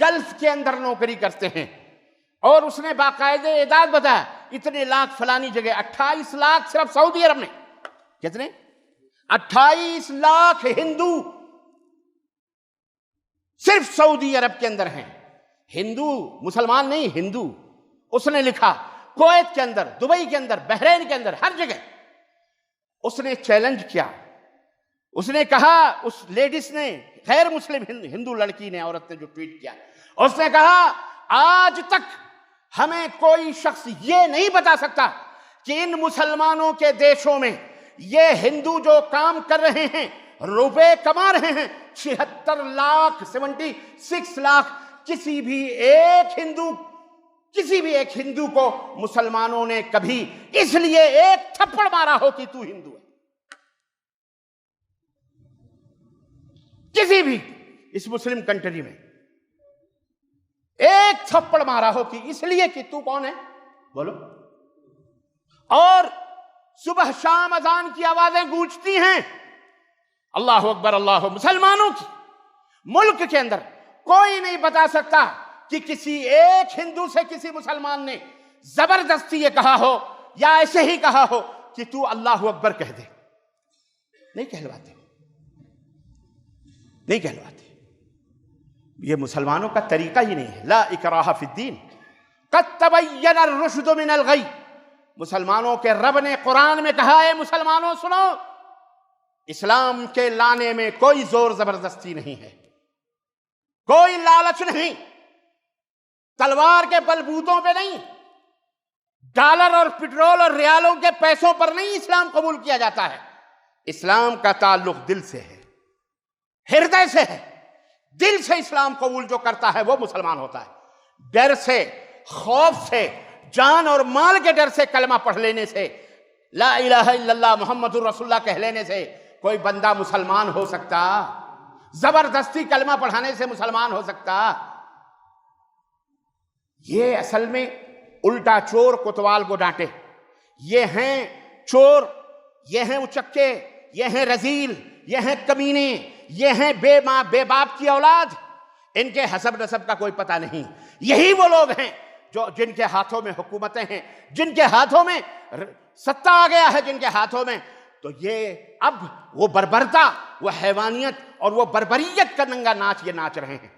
گلف کے اندر نوکری کرتے ہیں. اور اس نے باقاعدہ اعداد بتایا, اتنے لاکھ فلانی جگہ, 28 لاکھ صرف سعودی عرب میں. کتنے, 28 لاکھ ہندو صرف سعودی عرب کے اندر ہیں. ہندو, مسلمان نہیں, ہندو. اس نے لکھا کویت کے اندر, دبئی کے اندر, بحرین کے اندر, ہر جگہ. اس نے چیلنج کیا, اس نے کہا, اس لیڈیز نے, غیر مسلم ہندو لڑکی نے, عورت نے جو ٹویٹ کیا, اس نے کہا آج تک ہمیں کوئی شخص یہ نہیں بتا سکتا کہ ان مسلمانوں کے دیشوں میں یہ ہندو جو کام کر رہے ہیں, روپے کما رہے ہیں, 76 لاکھ, کسی بھی ایک ہندو کو مسلمانوں نے کبھی اس لیے ایک تھپڑ مارا ہو کہ تو ہندو ہے. کسی بھی اس مسلم کنٹری میں ایک تھپڑ مارا ہو کہ اس لیے کہ تو کون ہے, بولو. اور صبح شام اذان کی آوازیں گونجتی ہیں, اللہ اکبر, اللہ. مسلمانوں کی ملک کے اندر کوئی نہیں بتا سکتا کہ کسی ایک ہندو سے کسی مسلمان نے زبردستی یہ کہا ہو یا ایسے ہی کہا ہو کہ تو اللہ اکبر کہہ دے. نہیں کہلواتے, نہیں کہلواتے. یہ مسلمانوں کا طریقہ ہی نہیں ہے. لا اکراہ فی الدین قد تبین الرشد من الغی. مسلمانوں کے رب نے قرآن میں کہا ہے, مسلمانوں سنو, اسلام کے لانے میں کوئی زور زبردستی نہیں ہے. کوئی لالچ نہیں، تلوار کے بلبوتوں پہ نہیں، ڈالر اور پٹرول اور ریالوں کے پیسوں پر نہیں اسلام قبول کیا جاتا ہے۔ اسلام کا تعلق دل سے ہے، ہردے سے ہے۔ دل سے اسلام قبول جو کرتا ہے وہ مسلمان ہوتا ہے۔ ڈر سے، خوف سے، جان اور مال کے ڈر سے کلمہ پڑھ لینے سے، لا الہ الا اللہ محمد الرسول اللہ کہہ لینے سے کوئی بندہ مسلمان ہو سکتا؟ زبردستی کلمہ پڑھانے سے مسلمان ہو سکتا؟ یہ اصل میں الٹا چور کوتوال کو ڈانٹے۔ یہ ہیں چور، یہ ہیں اچکے، یہ ہیں رذیل، یہ ہیں کمینے، یہ ہیں بے ماں بے باپ کی اولاد، ان کے حسب نسب کا کوئی پتہ نہیں۔ یہی وہ لوگ ہیں جن کے ہاتھوں میں حکومتیں ہیں، جن کے ہاتھوں میں ستہ آ گیا ہے، جن کے ہاتھوں میں، تو یہ اب وہ بربرتا، وہ حیوانیت اور وہ بربریت کا ننگا ناچ یہ ناچ رہے ہیں۔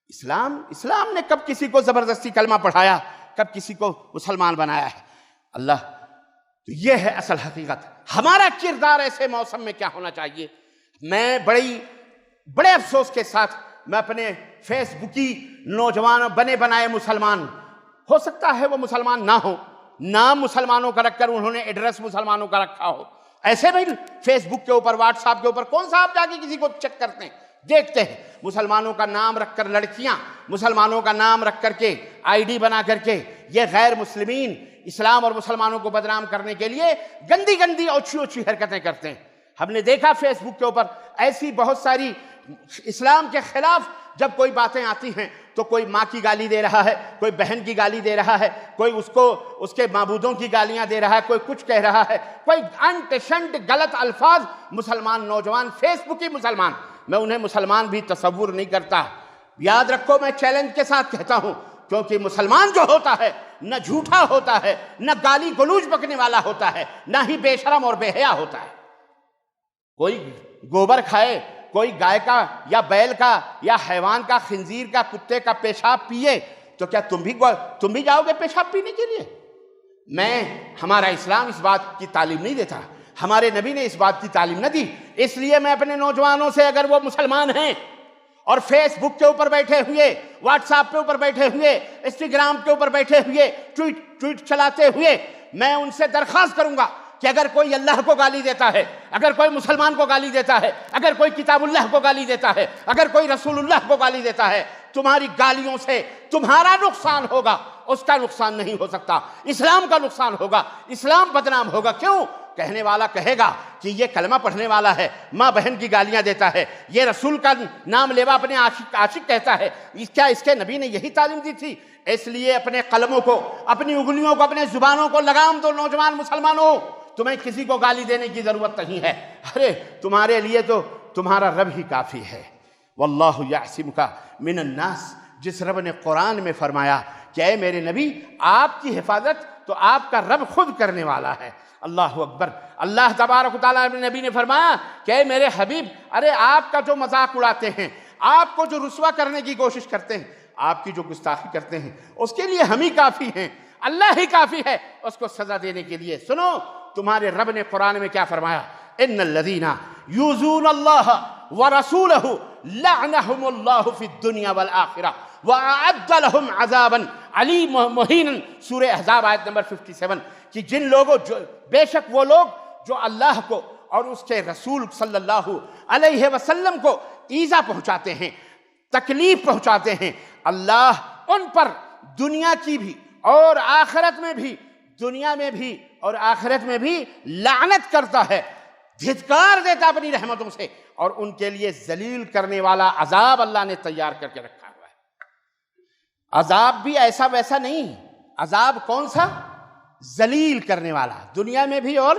اسلام نے کب کسی کو زبردستی کلمہ پڑھایا، کب کسی کو مسلمان بنایا ہے؟ اللہ، تو یہ ہے اصل حقیقت۔ ہمارا کردار ایسے موسم میں کیا ہونا چاہیے؟ میں بڑے افسوس کے ساتھ میں اپنے فیس بکی نوجوان بنے بنائے مسلمان، ہو سکتا ہے وہ مسلمان نہ ہو، نام مسلمانوں کا رکھ کر انہوں نے ایڈریس مسلمانوں کا رکھا ہو، ایسے بھائی فیس بک کے اوپر، واٹس ایپ کے اوپر کون سا آپ جا کے کسی کو چیک کرتے ہیں؟ دیکھتے ہیں مسلمانوں کا نام رکھ کر لڑکیاں، مسلمانوں کا نام رکھ کر کے آئی ڈی بنا کر کے یہ غیر مسلمین اسلام اور مسلمانوں کو بدنام کرنے کے لیے گندی گندی اوچھی اوچھی حرکتیں کرتے ہیں۔ ہم نے دیکھا فیس بک کے اوپر ایسی بہت ساری اسلام کے خلاف جب کوئی باتیں آتی ہیں تو کوئی ماں کی گالی دے رہا ہے، کوئی بہن کی گالی دے رہا ہے، کوئی اس کے معبودوں کی گالیاں دے رہا ہے، کوئی کچھ کہہ رہا ہے، کوئی انٹ شنٹ غلط الفاظ۔ مسلمان نوجوان فیس بکی مسلمان، میں انہیں مسلمان بھی تصور نہیں کرتا۔ یاد رکھو، میں چیلنج کے ساتھ کہتا ہوں، کیونکہ مسلمان جو ہوتا ہے نہ جھوٹا ہوتا ہے، نہ گالی گلوچ بکنے والا ہوتا ہے، نہ ہی بے شرم اور بے حیا ہوتا ہے۔ کوئی گوبر کھائے، کوئی گائے کا یا بیل کا یا حیوان کا، خنزیر کا، کتے کا پیشاب پیے تو کیا تم بھی جاؤ گے پیشاب پینے کے لیے؟ ہمارا اسلام اس بات کی تعلیم نہیں دیتا، ہمارے نبی نے اس بات کی تعلیم نہ دی۔ اس لیے میں اپنے نوجوانوں سے، اگر وہ مسلمان ہیں اور فیس بک کے اوپر بیٹھے ہوئے، واٹس ایپ کے اوپر بیٹھے ہوئے، انسٹاگرام کے اوپر بیٹھے ہوئے، ٹویٹ چلاتے ہوئے، میں ان سے درخواست کروں گا کہ اگر کوئی اللہ کو گالی دیتا ہے، اگر کوئی مسلمان کو گالی دیتا ہے، اگر کوئی کتاب اللہ کو گالی دیتا ہے، اگر کوئی رسول اللہ کو گالی دیتا ہے، تمہاری گالیوں سے تمہارا نقصان ہوگا، اس کا نقصان نہیں ہو سکتا، اسلام کا نقصان ہوگا، اسلام بدنام ہوگا۔ کیوں؟ کہنے والا کہے گا کہ یہ کلمہ پڑھنے والا ہے، ماں بہن کی گالیاں دیتا ہے، یہ رسول کا نام لیوا اپنے عاشق کہتا ہے، کیا اس کے نبی نے یہی تعلیم دی تھی؟ اس لیے اپنے قلموں کو، اپنی انگلیوں کو، اپنے زبانوں کو لگام دو نوجوان مسلمانوں۔ تمہیں کسی کو گالی دینے کی ضرورت نہیں ہے، ارے تمہارے لیے تو تمہارا رب ہی کافی ہے۔ واللہ یعصمک من الناس، جس رب نے قرآن میں فرمایا کہ اے میرے نبی، آپ کی حفاظت تو آپ کا رب خود کرنے والا ہے۔ اللہ اکبر۔ اللہ تبارک و تعالیٰ نے نبی نے فرمایا کہ اے میرے حبیب، ارے آپ کا جو مذاق اڑاتے ہیں، آپ کو جو رسوا کرنے کی کوشش کرتے ہیں، آپ کی جو گستاخی کرتے ہیں، اس کے لیے ہم ہی کافی ہیں، اللہ ہی کافی ہے اس کو سزا دینے کے لیے۔ سنو تمہارے رب نے قرآن میں کیا فرمایا؟ ان الذین یؤذون اللہ ورسولہ لعنہم اللہ فی الدنیا والآخرہ وأعد لهم عذابا علیما مہینا، سورہ احزاب آیت نمبر 57، کہ جن لوگوں بے شک وہ لوگ جو اللہ کو اور اس کے رسول صلی اللہ علیہ وسلم کو ایذا پہنچاتے ہیں، تکلیف پہنچاتے ہیں، اللہ ان پر دنیا کی بھی اور آخرت میں بھی، دنیا میں بھی اور آخرت میں بھی لعنت کرتا ہے، دھتکار دیتا اپنی رحمتوں سے، اور ان کے لیے ذلیل کرنے والا عذاب اللہ نے تیار کر کے رکھا ہوا ہے۔ عذاب بھی ایسا ویسا نہیں، عذاب کون سا؟ ذلیل کرنے والا، دنیا میں بھی۔ اور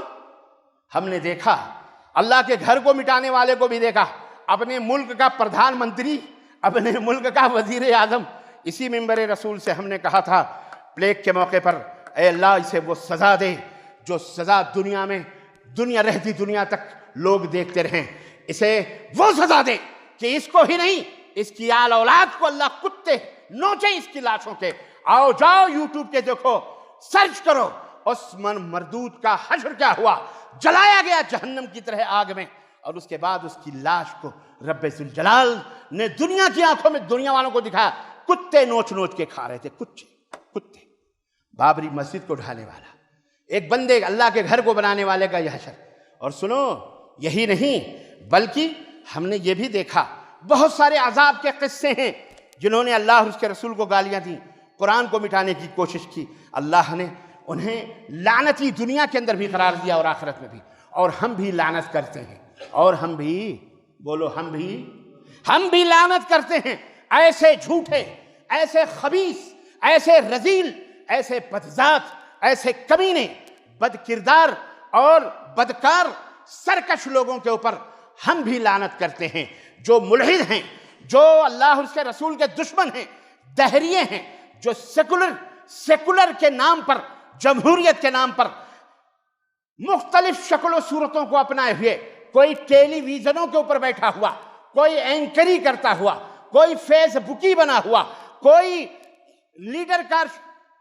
ہم نے دیکھا اللہ کے گھر کو مٹانے والے کو بھی دیکھا، اپنے ملک کا پردھان منتری، اپنے ملک کا وزیر اعظم، اسی منبر رسول سے ہم نے کہا تھا پلیگ کے موقع پر، اے اللہ اسے وہ سزا دے جو سزا دنیا رہتی دنیا تک لوگ دیکھتے رہیں، اسے وہ سزا دے کہ اس کو ہی نہیں، اس کی آل اولاد کو اللہ کتے نوچے اس کی لاشوں کے۔ آؤ جاؤ یوٹیوب کے دیکھو، سرچ کرو اس مردود کا حشر کیا ہوا، جلایا گیا جہنم کی طرح آگ میں، اور اس کے بعد اس کی لاش کو رب ذوالجلال نے دنیا کی آنکھوں میں دنیا والوں کو دکھایا، کتے نوچ نوچ کے کھا رہے تھے، کتے۔ بابری مسجد کو ڈھانے والا، ایک بندے اللہ کے گھر کو بنانے والے کا یہ حشر۔ اور سنو، یہی نہیں بلکہ ہم نے یہ بھی دیکھا بہت سارے عذاب کے قصے ہیں جنہوں نے اللہ اور اس کے رسول کو گالیاں دیں، قرآن کو مٹانے کی کوشش کی، اللہ نے انہیں لعنتی دنیا کے اندر بھی قرار دیا اور آخرت میں بھی۔ اور ہم بھی لعنت کرتے ہیں، اور ہم بھی بولو، ہم بھی لعنت کرتے ہیں ایسے جھوٹے، ایسے خبیث، ایسے رذیل، ایسے بدذات، ایسے کمینے، بد کردار اور بدکار سرکش لوگوں کے اوپر ہم بھی لعنت کرتے ہیں، جو ملحد ہیں، جو اللہ اور اس کے رسول کے دشمن ہیں، دہریے ہیں، جو سیکولر کے نام پر، جمہوریت کے نام پر مختلف شکل و صورتوں کو اپنائے ہوئے، کوئی ٹیلی ویژنوں کے اوپر بیٹھا ہوا، کوئی اینکری کرتا ہوا، کوئی فیس بکی بنا ہوا، کوئی لیڈر کا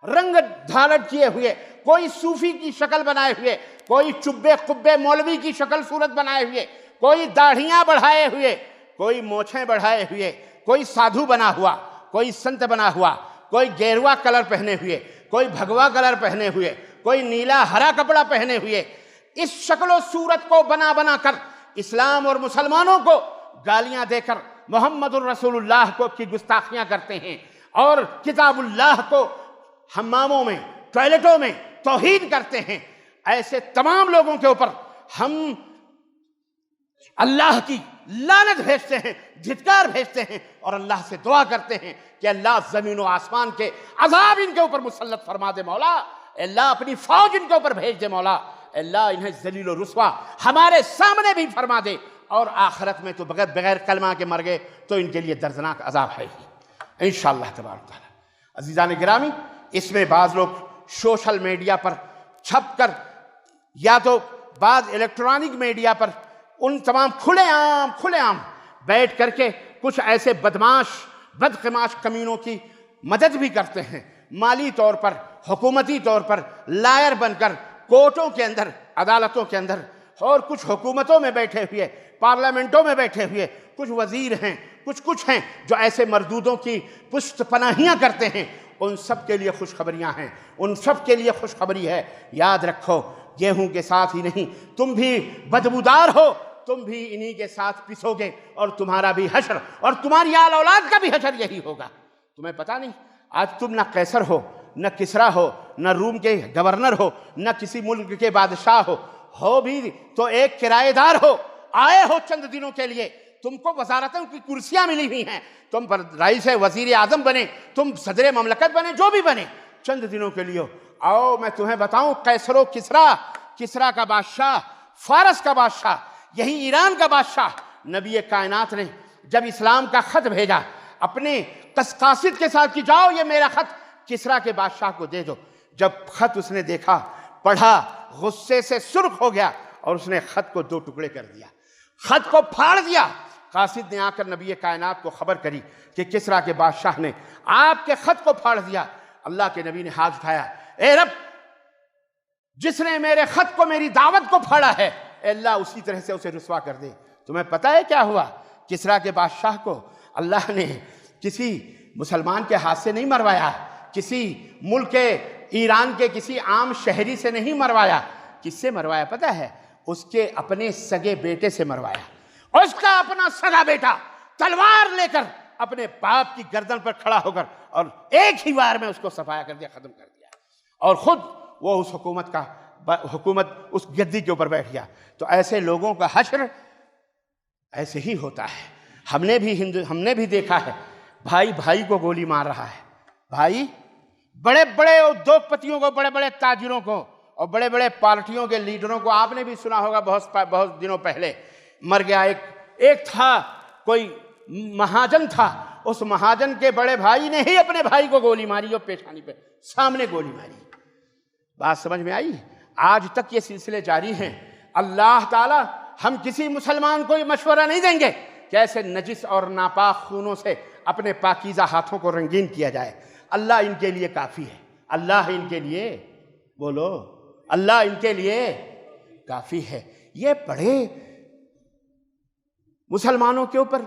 رنگ دھارن کیے ہوئے، کوئی صوفی کی شکل بنائے ہوئے، کوئی چبے قبے مولوی کی شکل صورت بنائے ہوئے، کوئی داڑھیاں بڑھائے ہوئے، کوئی مونچھیں بڑھائے ہوئے، کوئی سادھو بنا ہوا، کوئی سنت بنا ہوا، کوئی گیروا کلر پہنے ہوئے، کوئی بھگوا کلر پہنے ہوئے، کوئی نیلا ہرا کپڑا پہنے ہوئے، اس شکل و صورت کو بنا کر اسلام اور مسلمانوں کو گالیاں دے کر محمد الرسول اللہ کو کی گستاخیاں کرتے ہیں، اور کتاب اللہ کو حماموں میں، ٹوائلٹوں میں توہین کرتے ہیں۔ ایسے تمام لوگوں کے اوپر ہم اللہ کی لعنت بھیجتے ہیں، دھتکار بھیجتے ہیں، اور اللہ سے دعا کرتے ہیں کہ اللہ زمین و آسمان کے عذاب ان کے اوپر مسلط فرما دے مولا، اللہ اپنی فوج ان کے اوپر بھیج دے مولا، اللہ انہیں ذلیل و رسوا ہمارے سامنے بھی فرما دے، اور آخرت میں تو بغیر کلمہ کے مر گئے تو ان کے لیے دردناک عذاب ہے ہی انشاءاللہ تبارک تعالی۔ عزیزان گرامی، اس میں بعض لوگ سوشل میڈیا پر چھپ کر یا تو بعض الیکٹرانک میڈیا پر ان تمام کھلے عام بیٹھ کر کے کچھ ایسے بدقماش کمینوں کی مدد بھی کرتے ہیں، مالی طور پر، حکومتی طور پر لائر بن کر کورٹوں کے اندر، عدالتوں کے اندر، اور کچھ حکومتوں میں بیٹھے ہوئے، پارلیمنٹوں میں بیٹھے ہوئے کچھ وزیر ہیں، کچھ ہیں جو ایسے مردودوں کی پشت پناہیاں کرتے ہیں۔ ان سب کے لیے خوشخبریاں ہیں، ان سب کے لیے خوشخبری ہے، یاد رکھو گیہوں کے ساتھ ہی نہیں، تم بھی بدبودار ہو، تم بھی انہی کے ساتھ پسو گے، اور تمہارا بھی حشر اور تمہاری آل اولاد کا بھی حشر یہی ہوگا۔ تمہیں پتہ نہیں، آج تم نہ قیصر ہو، نہ کسریٰ ہو، نہ روم کے گورنر ہو، نہ کسی ملک کے بادشاہ ہو بھی تو ایک کرایہ دار ہو، آئے ہو چند دنوں کے لیے، تم کو وزارتوں کی کرسیاں ملی ہوئی ہیں، تم پر رئیس وزیر اعظم بنے، تم صدر مملکت بنے، جو بھی بنے، چند دنوں کے لیے آؤ میں تمہیں بتاؤں، قیصر و کسریٰ کا بادشاہ، فارس کا بادشاہ، یہی ایران کا بادشاہ، نبی کائنات نے جب اسلام کا خط بھیجا اپنے قاصد کے ساتھ کہ جاؤ یہ میرا خط کسریٰ کے بادشاہ کو دے دو، جب خط اس نے دیکھا، پڑھا، غصے سے سرخ ہو گیا، اور اس نے خط کو 2 ٹکڑے کر دیا، خط کو پھاڑ دیا۔ قاصد نے آ کر نبی کائنات کو خبر کری کہ کسریٰ کے بادشاہ نے آپ کے خط کو پھاڑ دیا۔ اللہ کے نبی نے ہاتھ اٹھایا، اے رب، جس نے میرے خط کو، میری دعوت کو پھاڑا ہے، اے اللہ اسی طرح سے اسے رسوا کر دے۔ تمہیں پتہ ہے کیا ہوا؟ کسریٰ کے بادشاہ کو اللہ نے کسی مسلمان کے ہاتھ سے نہیں مروایا، کسی ملک ایران کے کسی عام شہری سے نہیں مروایا، کس سے مروایا پتہ ہے؟ اس کے اپنے سگے بیٹے سے مروایا۔ اس کا اپنا سگا بیٹا تلوار لے کر اپنے باپ کی گردن پر کھڑا ہو کر اور ایک ہی بار میں اس کو صفایا کر دیا، ختم کر دیا، اور خود وہ اس حکومت اس گدی کے اوپر بیٹھ گیا۔ تو ایسے لوگوں کا حشر ایسے ہی ہوتا ہے۔ ہم نے بھی دیکھا ہے، بھائی کو گولی مار رہا ہے، بھائی بڑے بڑے ادیوگپتیوں کو، بڑے بڑے تاجروں کو، اور بڑے بڑے پارٹیوں کے لیڈروں کو آپ نے بھی سنا ہوگا، بہت دنوں پہلے مر گیا ایک تھا، کوئی مہاجن تھا، اس مہاجن کے بڑے بھائی نے ہی اپنے بھائی کو گولی ماری، اور پیشانی پہ سامنے گولی ماری۔ بات سمجھ میں آئی؟ آج تک یہ سلسلے جاری ہیں۔ اللہ تعالی ہم کسی مسلمان کو یہ مشورہ نہیں دیں گے کہ ایسے نجس اور ناپاک خونوں سے اپنے پاکیزہ ہاتھوں کو رنگین کیا جائے۔ اللہ ان کے لیے کافی ہے، اللہ ان کے لیے، بولو، اللہ ان کے لیے کافی ہے۔ یہ بڑے مسلمانوں کے اوپر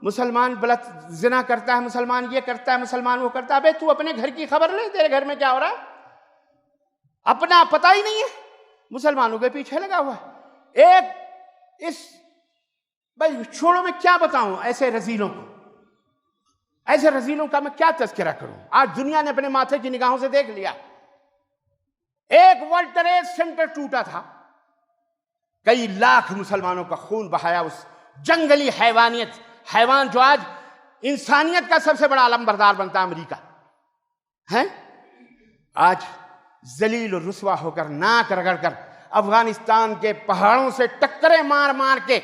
مسلمان غلط زنا کرتا ہے، مسلمان یہ کرتا ہے، مسلمان وہ کرتا ہے. ابے تو اپنے گھر کی خبر لے، تیرے گھر میں کیا ہو رہا ہے؟ اپنا پتہ ہی نہیں ہے، مسلمانوں کے پیچھے لگا ہوا ہے. بھائی چھوڑو، میں کیا بتاؤں ایسے رذیلوں کا میں کیا تذکرہ کروں. آج دنیا نے اپنے ماتھے کی نگاہوں سے دیکھ لیا. ایک ورلڈ ٹریڈ سینٹر ٹوٹا تھا، کئی لاکھ مسلمانوں کا خون بہایا اس جنگلی حیوان جو آج انسانیت کا سب سے بڑا علم بردار بنتا ہے، امریکہ ہے. آج ذلیل و رسوا ہو کر، ناک رگڑ کر، افغانستان کے پہاڑوں سے ٹکریں مار کے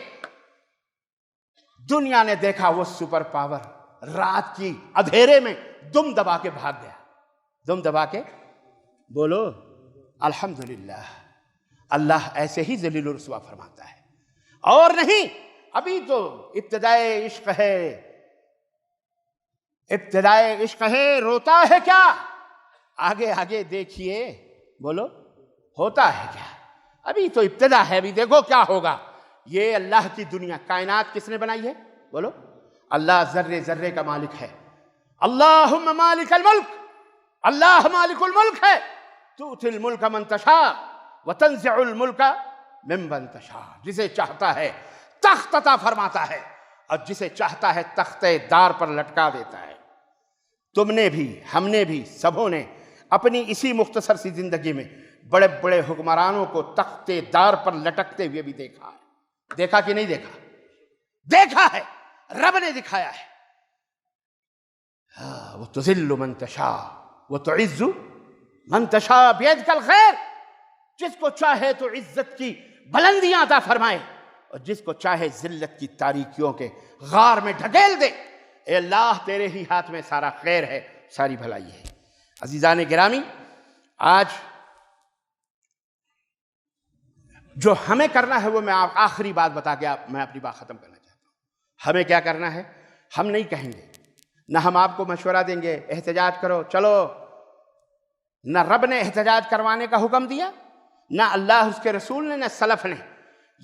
دنیا نے دیکھا وہ سپر پاور رات کی اندھیرے میں دم دبا کے بھاگ گیا. دم دبا کے بولو الحمدللہ. اللہ ایسے ہی ذلیل و رسوا فرماتا ہے. اور نہیں، ابھی تو ابتدائے عشق ہے، روتا ہے کیا؟ آگے دیکھیے، بولو ہوتا ہے کیا؟ ابھی تو ابتدا ہے، ابھی دیکھو کیا ہوگا. یہ اللہ کی دنیا، کائنات کس نے بنائی ہے؟ بولو اللہ ذرے ذرے کا مالک ہے. اللہم مالک الملک، اللہ مالک الملک ہے. تؤتی الملک من تشاء وتنزع الملک ممن تشاء. جسے چاہتا ہے تخت عطا فرماتا ہے، اور جسے چاہتا ہے تختے دار پر لٹکا دیتا ہے. تم نے بھی، ہم نے بھی، سبوں نے اپنی اسی مختصر سی زندگی میں بڑے بڑے حکمرانوں کو تختے دار پر لٹکتے ہوئے بھی دیکھا ہے. دیکھا کہ نہیں دیکھا؟ دیکھا ہے، رب نے دکھایا ہے. وَتُذِلُّ مَن تَشَاءُ وَتُعِزُّ مَن تَشَاءُ بِيَدِكَ الْخَيْرُ. جس کو چاہے تو عزت کی بلندیاں عطا فرمائے، اور جس کو چاہے ذلت کی تاریکیوں کے غار میں ڈھکیل دے. اے اللہ، تیرے ہی ہاتھ میں سارا خیر ہے، ساری بھلائی ہے. عزیزان گرامی، آج جو ہمیں کرنا ہے وہ میں آخری بات بتا کے میں اپنی بات ختم کرنا چاہتا ہوں. ہمیں کیا کرنا ہے؟ ہم نہیں کہیں گے، نہ ہم آپ کو مشورہ دیں گے احتجاج کرو چلو. نہ رب نے احتجاج کروانے کا حکم دیا، نہ اللہ اس کے رسول نے، نہ سلف نے.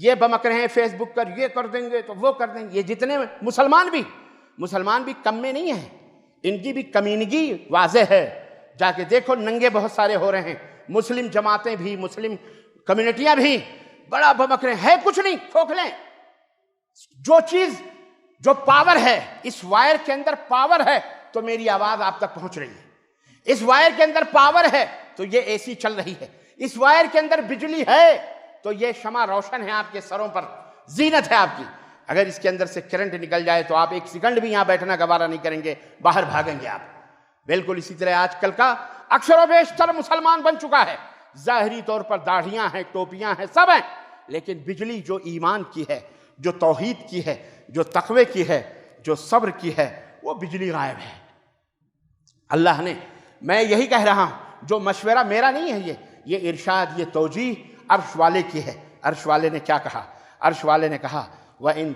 یہ بمک رہے ہیں فیس بک پر، یہ کر دیں گے تو وہ کر دیں گے. یہ جتنے مسلمان بھی کم میں نہیں ہیں، ان کی بھی کمینگی واضح ہے. جا کے دیکھو، ننگے بہت سارے ہو رہے ہیں. مسلم جماعتیں بھی، مسلم کمیونٹیاں بھی بڑا بمک رہے ہیں. ہے کچھ نہیں، کھوکھلیں. جو پاور ہے، اس وائر کے اندر پاور ہے تو میری آواز آپ تک پہنچ رہی ہے. اس وائر کے اندر پاور ہے تو یہ اے سی چل رہی ہے. اس وائر کے اندر بجلی ہے تو یہ شمع روشن ہے آپ کے سروں پر، زینت ہے آپ کی. اگر اس کے اندر سے کرنٹ نکل جائے تو آپ ایک سیکنڈ بھی یہاں بیٹھنا گوارا نہیں کریں گے، باہر بھاگیں گے آپ. بالکل اسی طرح آج کل کا اکثر و بیشتر مسلمان بن چکا ہے. ظاہری طور پر داڑھیاں ہیں، ٹوپیاں ہیں، سب ہیں، لیکن بجلی جو ایمان کی ہے، جو توحید کی ہے، جو تقوی کی ہے، جو صبر کی ہے، وہ بجلی غائب ہے. اللہ نے، میں یہی کہہ رہا ہوں، جو مشورہ میرا نہیں ہے، یہ ارشاد، یہ توجیہ عرش والے کی ہے. عرش والے نے کیا کہا؟ عرش والے نے کہا وَإِن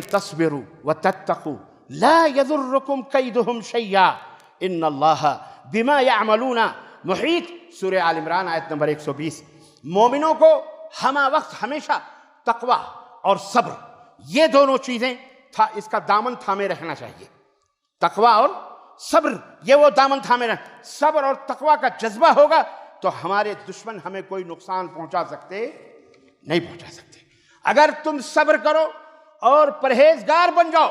تَصْبِرُوا وَتَتَّقُوا لَا يَضُرُّكُمْ كَيْدُهُمْ شَيْئًا إِنَّ اللَّهَ بِمَا يَعْمَلُونَ مُحِيطٌ. سورہ آل عمران آیت نمبر 120. مومنوں کو ہمہ وقت ہمیشہ تقوی اور صبر، یہ دونوں چیزیں اس کا دامن تھامے رہنا چاہیے. تقوی اور صبر، یہ وہ دامن تھامے رہنا. صبر اور تقوی کا جذبہ ہوگا تو ہمارے دشمن ہمیں کوئی نقصان پہنچا سکتے نہیں پہنچا سکتے. اگر تم صبر کرو اور پرہیزگار بن جاؤ،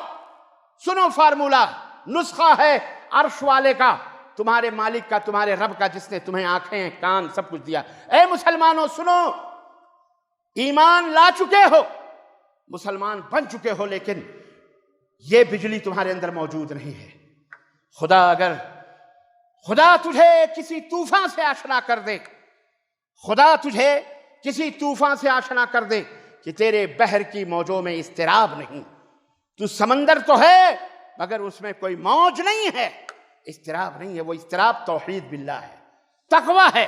سنو فارمولہ، نسخہ ہے عرش والے کا، تمہارے مالک کا، تمہارے رب کا، جس نے تمہیں آنکھیں، کان، سب کچھ دیا. اے مسلمانوں سنو، ایمان لا چکے ہو، مسلمان بن چکے ہو، لیکن یہ بجلی تمہارے اندر موجود نہیں ہے. خدا تجھے کسی طوفان سے آشنا کر دے، خدا تجھے کسی طوفان سے آشنا کر دے کہ تیرے بحر کی موجوں میں اضطراب نہیں. تو سمندر تو ہے مگر اس میں کوئی موج نہیں ہے، اضطراب نہیں ہے. وہ اضطراب توحید باللہ ہے، تقوی ہے.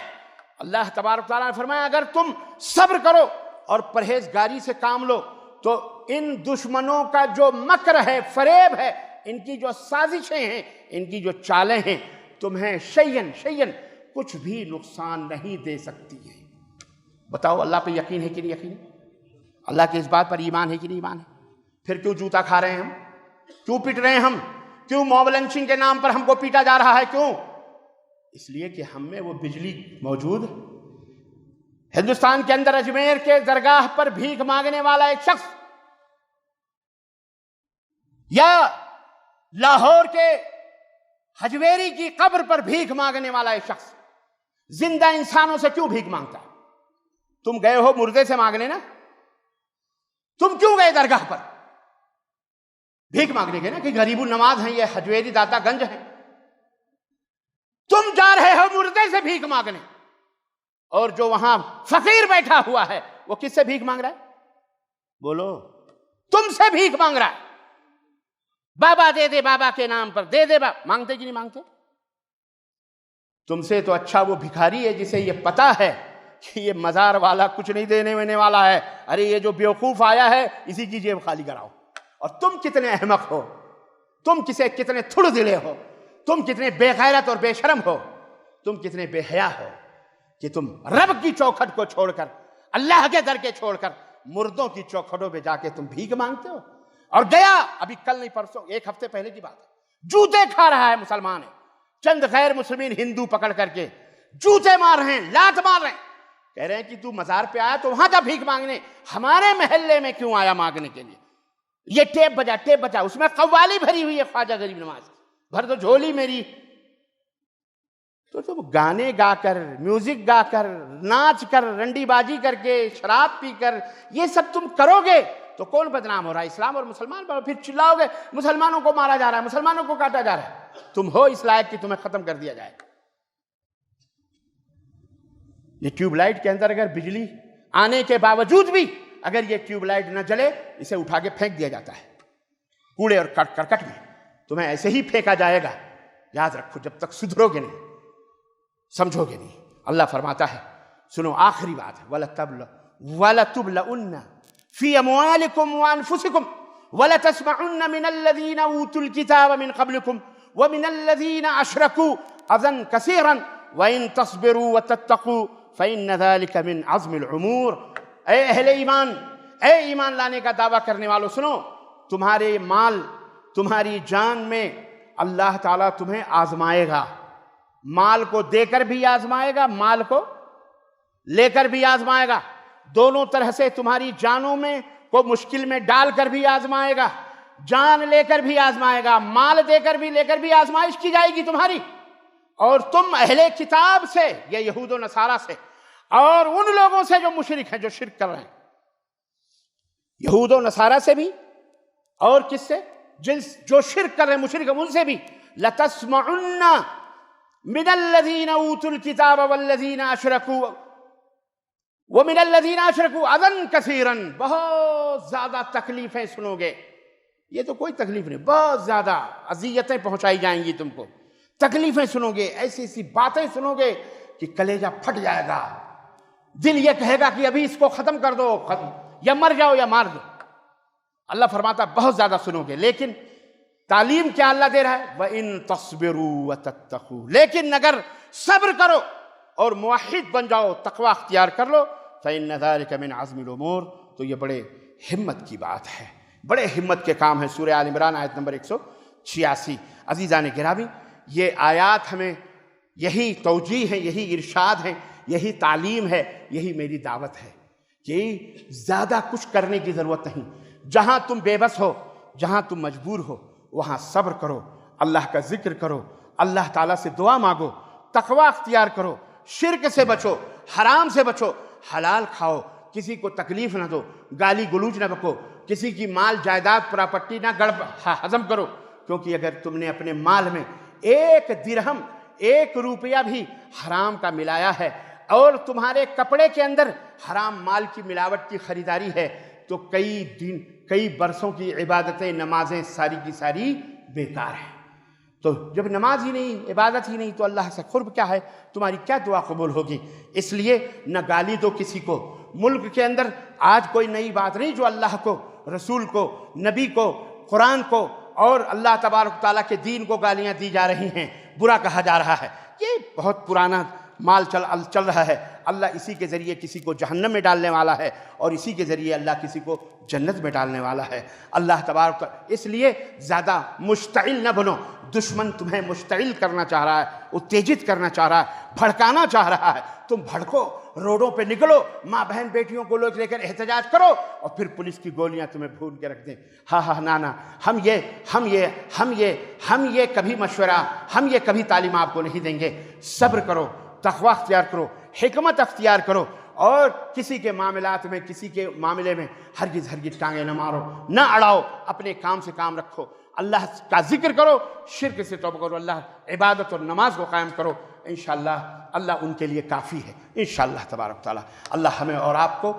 اللہ تبارک تعالیٰ نے فرمایا اگر تم صبر کرو اور پرہیزگاری سے کام لو تو ان دشمنوں کا جو مکر ہے، فریب ہے، ان کی جو سازشیں ہیں، ان کی جو چالیں ہیں، تمہیں شیئن کچھ بھی نقصان نہیں دے سکتی ہیں. بتاؤ اللہ پہ یقین ہے کہ نہیں یقین ہے؟ اللہ کے اس بات پر ایمان ہے کہ نہیں ایمان ہے؟ پھر کیوں جوتا کھا رہے ہیں ہم؟ کیوں پٹ رہے ہیں ہم؟ کیوں موب لنچنگ کے نام پر ہم کو پیٹا جا رہا ہے؟ کیوں؟ اس لیے کہ ہم میں وہ بجلی موجود ہے۔ ہندوستان کے اندر اجمیر کے درگاہ پر بھیک مانگنے والا ایک شخص، یا لاہور کے حجویری کی قبر پر بھیک مانگنے والا ایک شخص زندہ انسانوں سے کیوں بھیک مانگتا ہے؟ تم گئے ہو مردے سے مانگنے نا، تم کیوں گئے درگاہ پر بھیک مانگنے کے؟ نا کہ غریب النواز ہیں یہ حجویری داتا گنج ہیں، تم جا رہے ہو مردے سے بھیک مانگنے، اور جو وہاں فقیر بیٹھا ہوا ہے وہ کس سے بھیک مانگ رہا ہے؟ بولو، تم سے بھیک مانگ رہا ہے۔ بابا دے دے، بابا کے نام پر دے دے، مانگتے کہ نہیں مانگتے؟ تم سے تو اچھا وہ بھکاری ہے جسے یہ پتا ہے کہ یہ مزار والا کچھ نہیں دینے والا ہے، ارے یہ جو بیوقوف آیا ہے اسی کی جیب خالی کراؤ۔ اور تم کتنے احمق ہو، تم کتنے تھڑ دلے ہو، تم کتنے بے غیرت اور بے شرم ہو، تم کتنے بے حیا ہو کہ تم رب کی چوکھٹ کو چھوڑ کر، اللہ کے در کے چھوڑ کر مردوں کی چوکھٹوں پہ جا کے تم بھیک مانگتے ہو۔ اور گیا ابھی کل نہیں پرسوں، ایک ہفتے پہلے کی بات ہے، جوتے کھا رہا ہے مسلمان ہے، چند غیر مسلمین ہندو پکڑ کر کے جوتے مار رہے ہیں، لات مار رہے ہیں، کہہ رہے ہیں کہ تو مزار پہ آیا تو وہاں جا بھیک مانگنے، ہمارے محلے میں کیوں آیا مانگنے کے لیے؟ یہ ٹیپ بجا، اس میں قوالی بھری ہوئی ہے خواجہ غریب نواز، بھر دو جھولی میری۔ تو تم گانے گا کر، میوزک گا کر، ناچ کر، رنڈی بازی کر کے، شراب پی کر یہ سب تم کرو گے تو کون بدنام ہو رہا ہے؟ اسلام اور مسلمان پر۔ پھر چلاؤ گے مسلمانوں کو مارا جا رہا ہے، مسلمانوں کو کاٹا جا رہا ہے، تم ہو اس لائق کہ تمہیں ختم کر دیا جائے۔ یہ ٹیوب لائٹ کے اندر اگر بجلی آنے کے باوجود بھی اگر یہ ٹیوب لائٹ نہ جلے، اسے اٹھا کے پھینک دیا جاتا ہے کوڑے اور کرکٹ میں، تمہیں ایسے ہی پھینکا جائے گا۔ یاد رکھو، جب تک سدھرو گے نہیں، سمجھو گے نہیں۔ اللہ فرماتا ہے، سنو آخری بات ہے، وَلَتُبْلَؤُنَّ فِي أَمْوَالِكُمْ وَأَنفُسِكُمْ وَلَتَسْمَعُنَّ مِنَ الَّذِينَ أُوتُوا الْكِتَابَ مِنْ قَبْلِكُمْ وَمِنَ الَّذِينَ أَشْرَكُوا أَذًى كَثِيرًا وَإِن تَصْبِرُوا وَتَتَّقُوا فَإِنَّ ذَلِكَ مِنْ عَزْمِ الْأُمُورِ۔ اے اہل ایمان، اے ایمان لانے کا دعویٰ کرنے والوں، سنو، تمہارے مال، تمہاری جان میں اللہ تعالیٰ تمہیں آزمائے گا، مال کو دے کر بھی آزمائے گا، مال کو لے کر بھی آزمائے گا، دونوں طرح سے تمہاری جانوں میں کو مشکل میں ڈال کر بھی آزمائے گا، جان لے کر بھی آزمائے گا، مال دے کر بھی لے کر بھی آزمائش کی جائے گی تمہاری۔ اور تم اہل کتاب سے، یہ یہود و نصارہ سے، اور ان لوگوں سے جو مشرک ہیں، جو شرک کر رہے ہیں، یہود و نصارہ سے بھی، اور کس سے؟ جو شرک کر رہے ہیں، مشرک ہیں، ان سے بھی۔ لَتَسْمَعُنَّ مِنَ الَّذِينَ أُوتُوا الْكِتَابَ وَالَّذِينَ أَشْرَكُوا وَمِنَ الَّذِينَ أَشْرَكُوا أَذًى كَثِيرًا، بہت زیادہ تکلیفیں سنو گے۔ یہ تو کوئی تکلیف نہیں، بہت زیادہ اذیتیں پہنچائی جائیں گی تم کو، تکلیفیں سنو گے، ایسی ایسی باتیں سنو گے کہ کلیجہ پھٹ جائے گا، دل یہ کہے گا کہ ابھی اس کو ختم کر دو، یا مر جاؤ یا مار دو۔ اللہ فرماتا بہت زیادہ سنو گے، لیکن تعلیم کیا اللہ دے رہا ہے؟ وَإِن تَصْبِرُوا وَتَتَّقُوا، لیکن اگر صبر کرو اور موحد بن جاؤ، تقوی اختیار کر لو، فَإِنَّ ذَلِكَ مِنْ عَزْمِ الْأُمُورِ، تو یہ بڑے ہمت کی بات ہے، بڑے ہمت کے کام ہے۔ سورہ آل عمران آیت نمبر 186۔ عزیزان گرامی، یہ آیات ہمیں یہی توجیہ ہے، یہی ارشاد ہے، یہی تعلیم ہے، یہی میری دعوت ہے کہ زیادہ کچھ کرنے کی ضرورت نہیں۔ جہاں تم بے بس ہو، جہاں تم مجبور ہو، وہاں صبر کرو، اللہ کا ذکر کرو، اللہ تعالیٰ سے دعا مانگو، تقوی اختیار کرو، شرک سے بچو، حرام سے بچو، حلال کھاؤ، کسی کو تکلیف نہ دو، گالی گلوچ نہ بکو، کسی کی مال جائیداد پراپرٹی نہ ہضم کرو، کیونکہ اگر تم نے اپنے مال میں ایک درہم، ایک روپیہ بھی حرام کا ملایا ہے، اور تمہارے کپڑے کے اندر حرام مال کی ملاوٹ کی خریداری ہے، تو کئی دن، کئی برسوں کی عبادتیں، نمازیں ساری کی ساری بیکار ہیں۔ تو جب نماز ہی نہیں، عبادت ہی نہیں، تو اللہ سے قرب کیا ہے؟ تمہاری کیا دعا قبول ہوگی؟ اس لیے نہ گالی دو کسی کو۔ ملک کے اندر آج کوئی نئی بات نہیں جو اللہ کو، رسول کو، نبی کو، قرآن کو اور اللہ تبارک تعالیٰ کے دین کو گالیاں دی جا رہی ہیں، برا کہا جا رہا ہے۔ یہ بہت پرانا مال چل رہا ہے، اللہ اسی کے ذریعے کسی کو جہنم میں ڈالنے والا ہے اور اسی کے ذریعے اللہ کسی کو جنت میں ڈالنے والا ہے۔ اللہ تبارک اس لیے زیادہ مشتعل نہ بنو، دشمن تمہیں مشتعل کرنا چاہ رہا ہے، اتیجت کرنا چاہ رہا ہے، بھڑکانا چاہ رہا ہے، تم بھڑکو، روڈوں پہ نکلو، ماں بہن بیٹیوں کو لے کر احتجاج کرو اور پھر پولیس کی گولیاں تمہیں بھون کے رکھ دیں۔ ہاں نا، ہم یہ کبھی مشورہ، ہم یہ کبھی تعلیم آپ کو نہیں دیں گے۔ صبر کرو، تقوی اختیار کرو، حکمت اختیار کرو، اور کسی کے معاملات میں، کسی کے معاملے میں ہرگز ٹانگیں نہ مارو، نہ اڑاؤ، اپنے کام سے کام رکھو، اللہ کا ذکر کرو، شرک سے توبہ کرو، اللہ عبادت اور نماز کو قائم کرو، انشاءاللہ اللہ ان کے لیے کافی ہے انشاءاللہ تبارک تعالیٰ۔ اللہ ہمیں اور آپ کو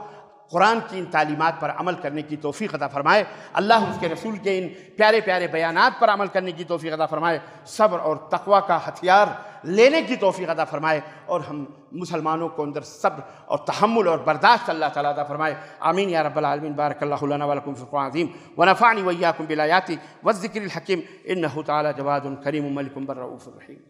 قرآن کی ان تعلیمات پر عمل کرنے کی توفیق عطا فرمائے، اللہ اس کے رسول کے ان پیارے پیارے بیانات پر عمل کرنے کی توفیق عطا فرمائے، صبر اور تقوی کا ہتھیار لینے کی توفیق عطا فرمائے، اور ہم مسلمانوں کو اندر صبر اور تحمل اور برداشت اللہ تعالیٰ عطا فرمائے۔ آمین یا رب العالمین۔ بارک اللہ لنا ولکم فی القرآن العظیم ونفعنی وإیاکم بالآیات والذکر الحکیم، انہ تعالی جواد کریم ملک بر رؤوف رحیم۔